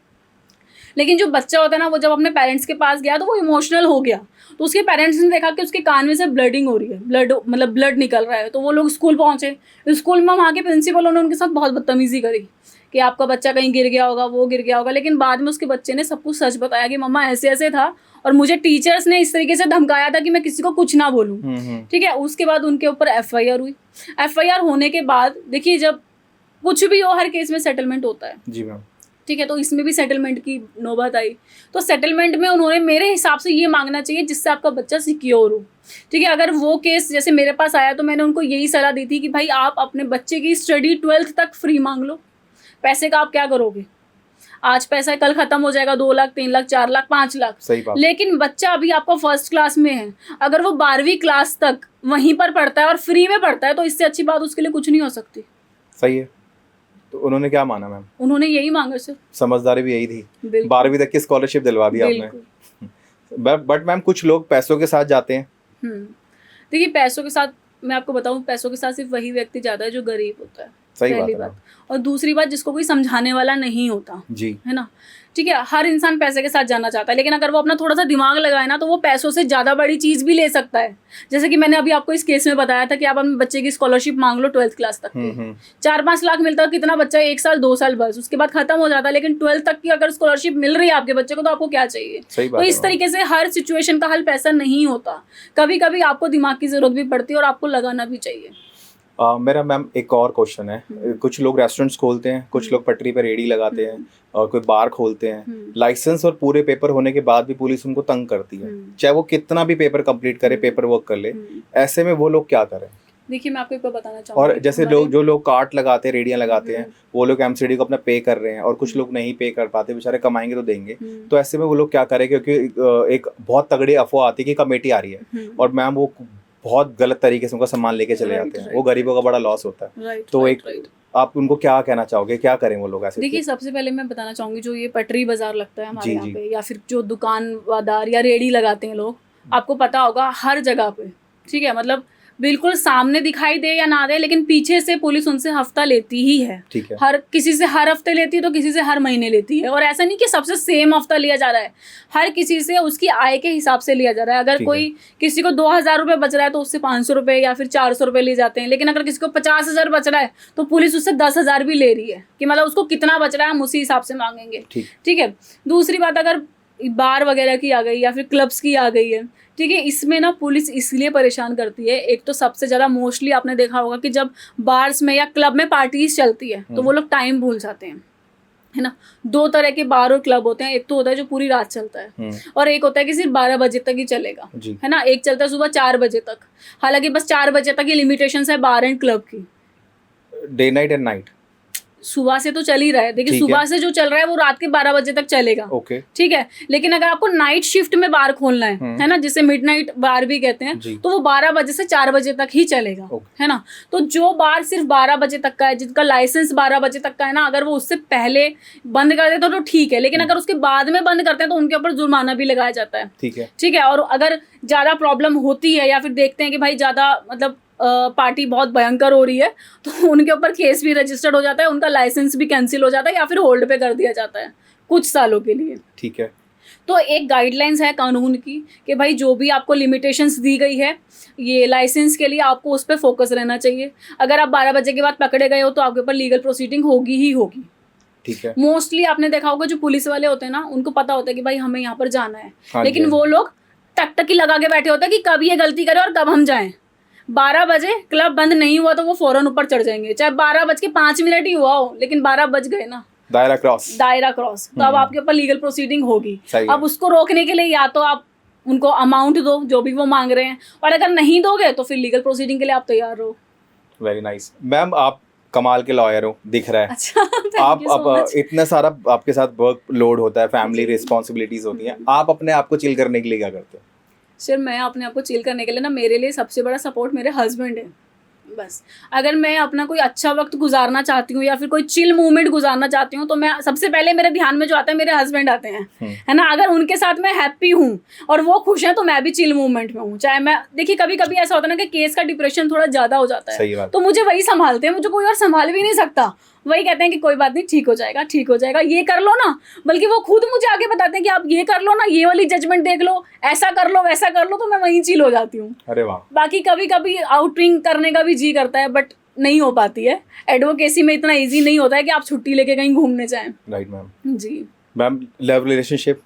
लेकिन जो बच्चा होता है ना, वो जब अपने पेरेंट्स के पास गया तो वो इमोशनल हो गया। तो उसके पेरेंट्स ने देखा कि उसके कान में से ब्लडिंग हो रही है, ब्लड निकल रहा है। तो वो लोग स्कूल पहुंचे। स्कूल में वहाँ के प्रिंसिपल ने उनके साथ बहुत बदतमीजी करी कि आपका बच्चा कहीं गिर गया होगा, वो गिर गया होगा। लेकिन बाद में उसके बच्चे ने सब कुछ सच बताया कि मम्मा ऐसे ऐसे था और मुझे टीचर्स ने इस तरीके से धमकाया था कि मैं किसी को कुछ ना बोलूं। ठीक है, उसके बाद उनके ऊपर FIR हुई। FIR होने के बाद देखिए, जब कुछ भी हो हर केस में सेटलमेंट होता है। जी मैम। ठीक है, तो इसमें भी सेटलमेंट की नौबत आई। तो सेटलमेंट में उन्होंने मेरे हिसाब से ये मांगना चाहिए जिससे आपका बच्चा सिक्योर हो। ठीक है, अगर वो केस जैसे मेरे पास आया तो मैंने उनको यही सलाह दी थी कि भाई आप अपने बच्चे की स्टडी 12th तक फ्री मांग लो। पैसे का आप क्या करोगे? आज पैसा कल खत्म हो जाएगा, 2 लाख 3 लाख 4 लाख 5 लाख। सही बात। लेकिन बच्चा अभी आपका 1st क्लास में है, अगर वो 12वीं क्लास तक वहीं पर पढ़ता है और फ्री में पढ़ता है तो इससे अच्छी बात उसके लिए कुछ नहीं हो सकती। सही है। तो उन्होंने क्या माना मैम? उन्होंने यही मांगा सर। समझदारी भी यही थी, 12वीं तक की स्कॉलरशिप दिलवा दी आपने। बट मैम कुछ लोग पैसों के साथ जाते हैं। देखिए पैसों के साथ, मैं आपको बताऊं, पैसों के साथ सिर्फ वही व्यक्ति जाता है जो गरीब होता है। सही पहली बात। और दूसरी बात, जिसको कोई समझाने वाला नहीं होता जी, है ना। ठीक है, हर इंसान पैसे के साथ जाना चाहता है, लेकिन अगर वो अपना थोड़ा सा दिमाग लगाए ना तो वो पैसों से ज़्यादा बड़ी चीज़ भी ले सकता है। जैसे कि मैंने अभी आपको इस केस में बताया था कि आप अपने बच्चे की स्कॉलरशिप मांग लो 12th क्लास तक की। 4-5 लाख मिलता है, कितना बच्चा 1 साल 2 साल बस, उसके बाद खत्म हो जाता है। लेकिन 12th तक की अगर स्कॉलरशिप मिल रही है आपके बच्चे को तो आपको क्या चाहिए? तो इस तरीके से हर सिचुएशन का हल पैसा नहीं होता, कभी कभी आपको दिमाग की जरूरत भी पड़ती है और आपको लगाना भी चाहिए। मेरा मैम एक और क्वेश्चन है, कुछ लोग रेस्टोरेंट्स खोलते हैं, कुछ लोग पटरी पर रेडी लगाते हैं और कोई बार खोलते हैं। लाइसेंस और पूरे पेपर होने के बाद भी पुलिस उनको तंग करती है, चाहे वो कितना भी पेपर कंप्लीट करे, पेपर वर्क कर ले। ऐसे में वो लोग क्या करें? देखिए मैं आपको एक बार बताना चाहूँगी। और जैसे जो लोग कार्ट लगाते हैं, रेडियां लगाते हैं, वो लोग MCD को अपना पे कर रहे हैं और कुछ लोग नहीं पे कर पाते, बेचारे कमाएंगे तो देंगे। तो ऐसे में वो लोग क्या करें? क्योंकि एक बहुत तगड़ी अफवाह आती है कि कमेटी आ रही है और मैम वो बहुत गलत तरीके से उनका सामान लेके चले जाते हैं। वो गरीबों का बड़ा लॉस होता है। तो आप उनको क्या कहना चाहोगे, क्या करें वो लोग ऐसे? देखिए सबसे पहले मैं बताना चाहूँगी, जो ये पटरी बाजार लगता है हमारे यहाँ पे, या फिर जो दुकानदार या रेडी लगाते हैं लोग, आपको पता होगा हर जगह पे, ठीक है, मतलब बिल्कुल सामने दिखाई दे या ना दे, लेकिन पीछे से पुलिस उनसे हफ्ता लेती ही है। ठीक है। हर किसी से हर हफ्ते लेती है तो किसी से हर महीने लेती है। और ऐसा नहीं कि सबसे सेम हफ्ता लिया जा रहा है, हर किसी से उसकी आय के हिसाब से लिया जा रहा है। अगर कोई किसी को 2,000 रुपये बच रहा है तो उससे 500 रुपये या फिर 400 रुपये लिए जाते हैं। लेकिन अगर किसी को 50,000 बच रहा है तो पुलिस उससे 10,000 भी ले रही है कि मतलब उसको कितना बच रहा है हम उसी हिसाब से मांगेंगे। ठीक है। दूसरी बात, अगर बार वगैरह की आ गई या फिर क्लब्स की आ गई है, ठीक है, इसमें ना पुलिस इसलिए परेशान करती है। एक तो सबसे ज़्यादा मोस्टली आपने देखा होगा कि जब बार्स में या क्लब में पार्टीज चलती है तो वो लोग टाइम भूल जाते हैं, है ना। 2 तरह के बार और क्लब होते हैं, एक तो होता है जो पूरी रात चलता है और एक होता है कि सिर्फ 12 बजे तक ही चलेगा, है ना। एक चलता है सुबह 4 बजे तक, हालांकि बस 4 बजे तक ही लिमिटेशंस है बार एंड क्लब की। डे नाइट एंड नाइट सुबह से तो चल ही रहा है। देखिए सुबह से जो चल रहा है वो रात के 12 बजे तक चलेगा। ठीक है, लेकिन अगर आपको नाइट शिफ्ट में बार खोलना है ना, जिसे मिडनाइट बार भी कहते हैं, तो वो 12 बजे से 4 बजे तक ही चलेगा, है ना। तो जो बार सिर्फ 12 बजे तक का है, जिनका लाइसेंस 12 बजे तक का है ना, अगर वो उससे पहले बंद कर देते तो ठीक है, लेकिन अगर उसके बाद में बंद करते हैं तो उनके ऊपर जुर्माना भी लगाया जाता है। ठीक है। और अगर ज्यादा प्रॉब्लम होती है या फिर देखते हैं कि भाई ज्यादा मतलब पार्टी बहुत भयंकर हो रही है तो उनके ऊपर केस भी रजिस्टर्ड हो जाता है, उनका लाइसेंस भी कैंसिल हो जाता है या फिर होल्ड पे कर दिया जाता है कुछ सालों के लिए। ठीक है। तो एक गाइडलाइंस है कानून की कि भाई जो भी आपको लिमिटेशंस दी गई है ये लाइसेंस के लिए, आपको उस पर फोकस रहना चाहिए। अगर आप 12 बजे के बाद पकड़े गए हो तो आपके ऊपर लीगल प्रोसीडिंग होगी ही होगी। ठीक है। मोस्टली आपने देखा होगा जो पुलिस वाले होते हैं ना, उनको पता होता है कि भाई हमें यहाँ पर जाना है, लेकिन वो लोग टकटकी लगा के बैठे होते हैं कि कब ये गलती करे और कब हम जाएं। 12 बजे क्लब बंद नहीं हुआ तो वो फौरन ऊपर चढ़ जाएंगे, चाहे 12:05 ही हुआ हो, लेकिन 12 बज गए ना, दायरा क्रॉस, तो अब आपके ऊपर लीगल प्रोसीडिंग होगी। अब उसको रोकने के लिए या तो आप उनको अमाउंट दो जो भी वो मांग रहे हैं, और अगर नहीं दोगे तो फिर लीगल प्रोसीडिंग के लिए आप तैयार रहो। वेरी नाइस मैम, आप कमाल के लॉयर हो दिख रहा है। अच्छा, आप थैंक यू सो मच। इतना सारा आपके साथ वर्क लोड होता है, फैमिली जी। रिस्पॉन्सिबिलिटीज होती हैं, आप अपने आप को चिल करने के लिए क्या करते हो? सर मैं अपने आप को चिल करने के लिए ना, मेरे लिए सबसे बड़ा सपोर्ट मेरे हस्बैंड है। बस अगर मैं अपना कोई अच्छा वक्त गुजारना चाहती हूँ या फिर कोई चिल मोमेंट गुजारना चाहती हूँ, तो मैं सबसे पहले मेरे ध्यान में जो आता है मेरे हस्बैंड आते हैं, है ना। अगर उनके साथ मैं हैप्पी हूँ और वो खुश हैं तो मैं भी चिल मोमेंट में हूँ। चाहे मैं, देखिए कभी कभी ऐसा होता है ना कि केस का डिप्रेशन थोड़ा ज़्यादा हो जाता सही है, बात। तो मुझे वही संभालते हैं, मुझे कोई और संभाल भी नहीं सकता। वही कहते हैं कि कोई बात नहीं, ठीक हो जाएगा, ठीक हो जाएगा, ये कर लो ना। बल्कि वो खुद मुझे आगे बताते हैं कि आप ये कर लो ना, ये वाली जजमेंट देख लो, ऐसा कर लो, वैसा कर लो, तो मैं वहीं चिल हो जाती हूँ। अरे वाह। बाकी कभी कभी आउटिंग करने का भी जी करता है, बट नहीं हो पाती है। एडवोकेसी में इतना इजी नहीं होता है कि आप छुट्टी लेके कहीं घूमने जाएं। Right ma'am. जी। Ma'am love relationship?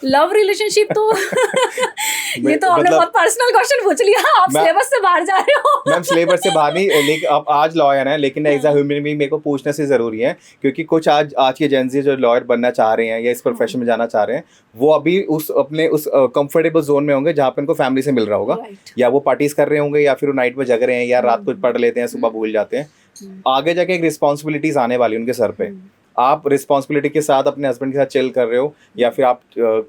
Love relationship तो ये तो आपने मतलब- बहुत पर्सनल क्वेश्चन पूछ लिया, आप सिलेबस से बाहर जा रहे हो। मैम सिलेबस से बाहर नहीं, लेकिन आप आज लॉयर हैं, लेकिन एज अ ह्यूमन बीइंग मेरे को पूछने से ज़रूरी है, क्योंकि कुछ आज के जेंजी जो लॉयर बनना चाह रहे हैं या इस प्रोफेशन में जाना चाह रहे हैं, वो अभी उस अपने उस कंफर्टेबल जोन में होंगे जहाँ पे उनको फैमिली से मिल रहा होगा, Right. या वो पार्टीज कर रहे होंगे, या फिर वो नाइट में जग रहे हैं, या रात को पढ़ लेते हैं, सुबह भूल जाते हैं। आगे जाके एक रिस्पॉन्सिबिलिटीज आने वाली उनके सर पे। आप रिस्पॉन्सिबिलिटी के साथ अपने हस्बैंड के साथ चिल कर रहे हो, या फिर आप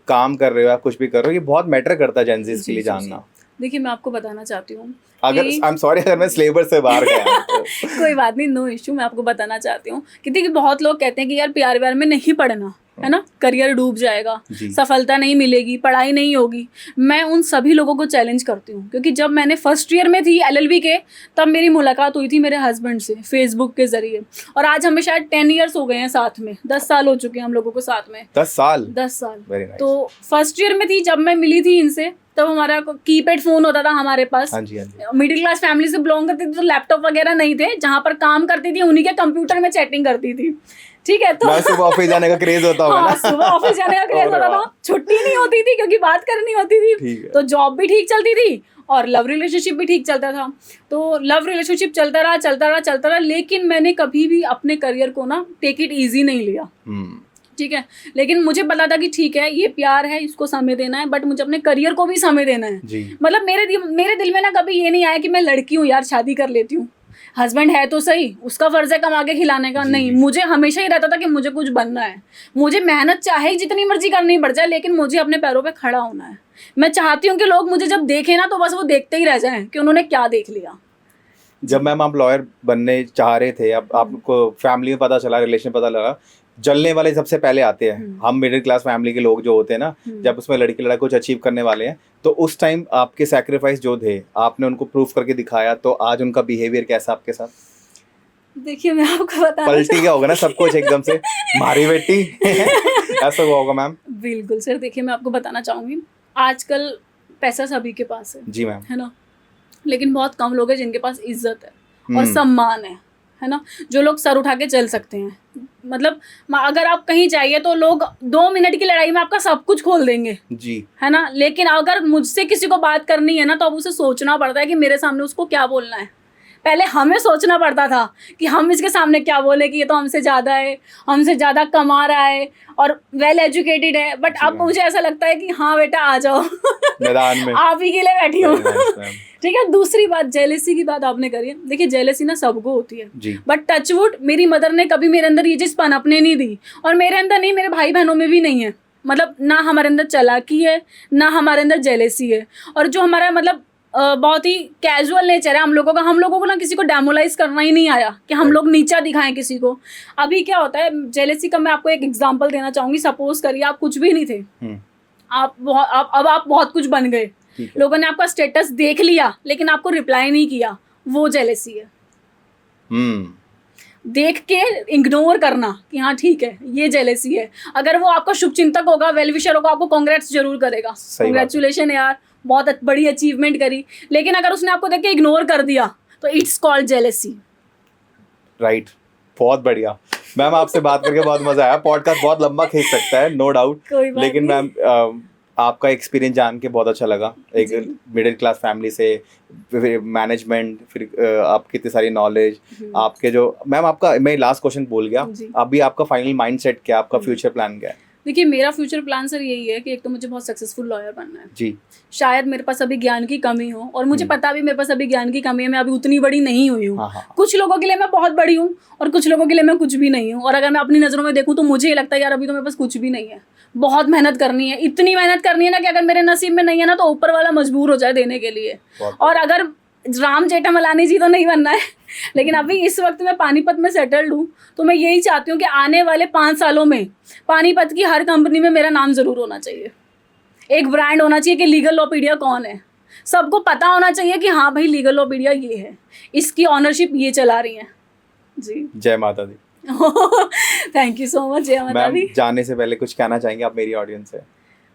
काम कर रहे हो, या कुछ भी कर रहे हो, ये बहुत मैटर करता है जेंजीज के लिए जानना। देखिए मैं आपको बताना चाहती हूँ, अगर आई एम सॉरी अगर मैं सिलेबस से बाहर गया तो। कोई बात नहीं, नो इश्यू। मैं आपको बताना चाहती हूँ कि देखिए बहुत लोग कहते हैं कि यार प्यार व्यार में नहीं पढ़ना, है ना, करियर डूब जाएगा, सफलता नहीं मिलेगी, पढ़ाई नहीं होगी। मैं उन सभी लोगों को चैलेंज करती हूँ, क्योंकि जब मैंने फर्स्ट ईयर में थी LLB के, तब मेरी मुलाकात हुई थी मेरे हस्बैंड से फेसबुक के जरिए, और आज हमें शायद 10 ईयर्स हो गए हैं साथ में, 10 साल हो चुके हैं हम लोगों को साथ में। 10 साल? 10 साल। Very nice. तो फर्स्ट ईयर में थी जब मैं मिली थी इनसे, तब हमारा कीपैड फोन होता था हमारे पास। हाँ जी। मिडिल क्लास फैमिली से बिलोंग करती थी, तो लैपटॉप वगैरह नहीं थे, जहाँ पर काम करती थी उन्हीं के कंप्यूटर में चैटिंग करती थी, ठीक है। तो सुबह ऑफिस जाने का क्रेज होता होगा ना? सुबह ऑफिस जाने का क्रेज होता था, छुट्टी नहीं होती थी क्योंकि बात करनी होती थी, तो जॉब भी ठीक चलती थी और लव रिलेशनशिप भी ठीक चलता था। तो लव रिलेशनशिप चलता रहा, लेकिन मैंने कभी भी अपने करियर को ना टेक इट ईजी नहीं लिया, ठीक है। लेकिन मुझे पता था कि ठीक है ये प्यार है, इसको समय देना है, बट मुझे अपने करियर को भी समय देना है जी। मतलब मेरे दिल में ना कभी ये नहीं आया कि मैं लड़की हूँ यार शादी कर लेती हूँ, हस्बैंड है तो सही, उसका फर्ज है कमा के खिलाने का। नहीं, मुझे हमेशा ही रहता था कि मुझे कुछ बनना है, मुझे मेहनत चाहे जितनी मर्जी करनी पड़ जाए, लेकिन मुझे अपने पैरों पे खड़ा होना है। मैं चाहती हूँ कि लोग मुझे जब देखें ना तो बस वो देखते ही रह जाएं कि उन्होंने क्या देख लिया। जब मैम आप लॉयर बनने चाह रहे थे, अब आपको फैमिली में पता चला, रिलेशन पता लगा, जलने वाले सबसे पहले आते हैं हम मिडिल क्लास फैमिली के लोग जो होते हैं ना, जब उसमें लड़की लड़का कुछ अचीव करने वाले हैं, तो उस टाइम आपके सैक्रिफाइस जो थे आपने उनको प्रूफ करके दिखाया, तो आज उनका बिहेवियर कैसा आपके साथ? देखिए मैं आपको बताना पलटी क्या होगा ना सब कुछ एकदम से, मारी बेटी ऐसा हुआ होगा मैम? बिल्कुल सर, देखिए मैं आपको बताना चाहूँगी, आजकल पैसा सभी के पास है जी मैम, है ना, लेकिन बहुत कम लोग हैं जिनके पास इज्जत है और सम्मान है ना, जो लोग सर उठा के चल सकते हैं। मतलब अगर आप कहीं जाइए तो लोग 2 मिनट की लड़ाई में आपका सब कुछ खोल देंगे जी, है ना, लेकिन अगर मुझसे किसी को बात करनी है ना तो अब उसे सोचना पड़ता है कि मेरे सामने उसको क्या बोलना है। पहले हमें सोचना पड़ता था कि हम इसके सामने क्या बोले कि ये तो हमसे ज़्यादा है, हमसे ज़्यादा कमा रहा है और वेल एजुकेटेड है, बट अब मुझे ऐसा लगता है कि हाँ बेटा आ जाओ मैदान में आप ही के लिए बैठी हूँ। Very nice, ठीक है। दूसरी बात, जेलेसी की बात आपने करी है। देखिए जेलेसी ना सबको होती है जी, बट टचवुड मेरी मदर ने कभी मेरे अंदर ये चीज़ पनपने नहीं दी, और मेरे अंदर नहीं, मेरे भाई बहनों में भी नहीं है। मतलब ना हमारे अंदर चालाकी है, ना हमारे अंदर जेलेसी है, और जो हमारा मतलब बहुत ही कैजुअल नेचर है हम लोगों का। हम लोगों को ना किसी को डेमोलाइज करना ही नहीं आया कि हम लोग नीचा दिखाएं किसी को। अभी क्या होता है जेलेसी का, मैं आपको एक एग्जांपल देना चाहूंगी। सपोज करिए आप कुछ भी नहीं थे, अब आप बहुत कुछ बन गए, लोगों ने आपका स्टेटस देख लिया लेकिन आपको रिप्लाई नहीं किया, वो जेलेसी है। देख के इग्नोर करना कि हाँ ठीक है ये जेलेसी है। अगर वो आपका शुभचिंतक होगा, वेल विशर होगा, आपको कांग्रेट्स जरूर करेगा, कांग्रेचुलेशन यार बहुत बड़ी अचीवमेंट करी। लेकिन अगर उसने आपको देख के इग्नोर कर दिया तो इट्स कॉल्ड जेलेसी। राइट, बहुत बढ़िया मैम, आपसे बात करके बहुत मजा आया। पॉडकास्ट बहुत लंबा खींच सकता है नो डाउट, लेकिन मैम आपका एक्सपीरियंस जान के बहुत अच्छा लगा। एक मिडिल क्लास फैमिली से मैनेजमेंट, फिर आपकी इतनी सारी नॉलेज, आपके जो मैम आपका, मैं लास्ट क्वेश्चन बोल गया, अभी आपका फाइनल माइंडसेट क्या, आपका फ्यूचर प्लान क्या है? देखिए मेरा फ्यूचर प्लान सर यही है कि एक तो मुझे बहुत सक्सेसफुल लॉयर बनना है जी। शायद मेरे पास अभी ज्ञान की कमी हो, और मुझे पता भी मेरे पास अभी ज्ञान की कमी है, मैं अभी उतनी बड़ी नहीं हुई हूँ। हाँ। कुछ लोगों के लिए मैं बहुत बड़ी हूँ और कुछ लोगों के लिए मैं कुछ भी नहीं हूँ, और अगर मैं अपनी नज़रों में देखूँ तो मुझे ये लगता है यार अभी तो मेरे पास कुछ भी नहीं है, बहुत मेहनत करनी है, इतनी मेहनत करनी है ना कि अगर मेरे नसीब में नहीं है ना तो ऊपर वाला मजबूर हो जाए देने के लिए। और अगर राम जेठामलानी जी तो नहीं बनना है लेकिन अभी इस वक्त मैं पानीपत में सेटल्ड हूँ, तो मैं यही चाहती हूँ कि आने वाले 5 सालों में पानीपत की हर कंपनी में मेरा नाम ज़रूर होना चाहिए, एक ब्रांड होना चाहिए कि लीगल लॉपीडिया कौन है, सबको पता होना चाहिए कि हाँ भाई लीगल लॉपीडिया ये है, इसकी ऑनरशिप ये चला रही है जी। जय माता दी। Thank you so much. जय माता दी। मैम जाने से पहले कुछ कहना चाहेंगे आप मेरी ऑडियंस से?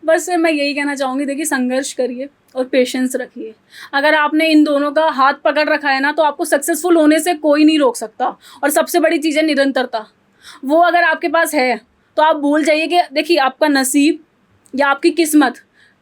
बस मैं यही कहना चाहूँगी, देखिए संघर्ष करिए और पेशेंस रखिए। अगर आपने इन दोनों का हाथ पकड़ रखा है ना तो आपको सक्सेसफुल होने से कोई नहीं रोक सकता। और सबसे बड़ी चीज़ है निरंतरता, वो अगर आपके पास है तो आप भूल जाइए कि देखिए आपका नसीब या आपकी किस्मत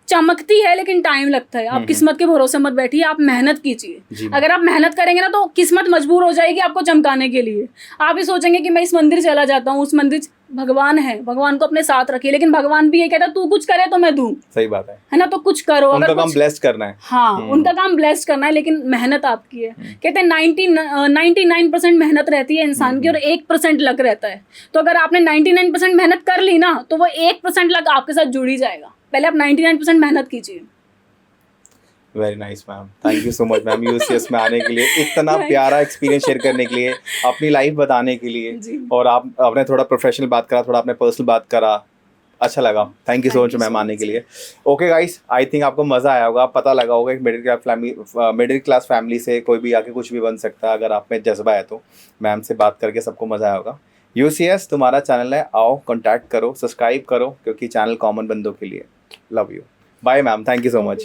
चमकती है लेकिन टाइम लगता है। आप किस्मत के भरोसे मत बैठिए, आप मेहनत कीजिए। अगर आप मेहनत करेंगे ना तो किस्मत मजबूर हो जाएगी आपको चमकाने के लिए। आप ही सोचेंगे कि मैं इस मंदिर चला जाता हूँ, उस मंदिर भगवान है, भगवान को अपने साथ रखिए, लेकिन भगवान भी ये कहता है तू कुछ करे तो मैं दूं। सही बात है ना, तो कुछ करो। उनका अगर काम ब्लेस्ड करना है। हाँ उनका काम ब्लेस्ड करना है, लेकिन मेहनत आपकी है। कहते हैं 99% मेहनत रहती है इंसान की और 1% लक रहता है। तो अगर आपने 99% मेहनत कर ली ना तो वो 1% लक आपके साथ जुड़ ही जाएगा। पहले आप 99% मेहनत कीजिए। Very nice ma'am, thank you so much ma'am UCS में आने के लिए, इतना प्यारा एक्सपीरियंस शेयर करने के लिए, अपनी लाइफ बताने के लिए। और आपने थोड़ा प्रोफेशनल बात करा, थोड़ा आपने पर्सनल बात करा, अच्छा लगा। Thank you so much ma'am आने के लिए। ओके गाइस, आई थिंक आपको मज़ा आया होगा, पता लगा होगा कि मिडिल क्लास फैमिली से कोई भी आके कुछ भी बन सकता है अगर आप में जज्बा है तो। मैम से बात करके सबको मज़ा आया होगा। यूसीएस तुम्हारा चैनल है, आओ कॉन्टैक्ट करो, सब्सक्राइब करो, क्योंकि चैनल कॉमन बंदों के लिए। Love you, bye ma'am, thank you so much.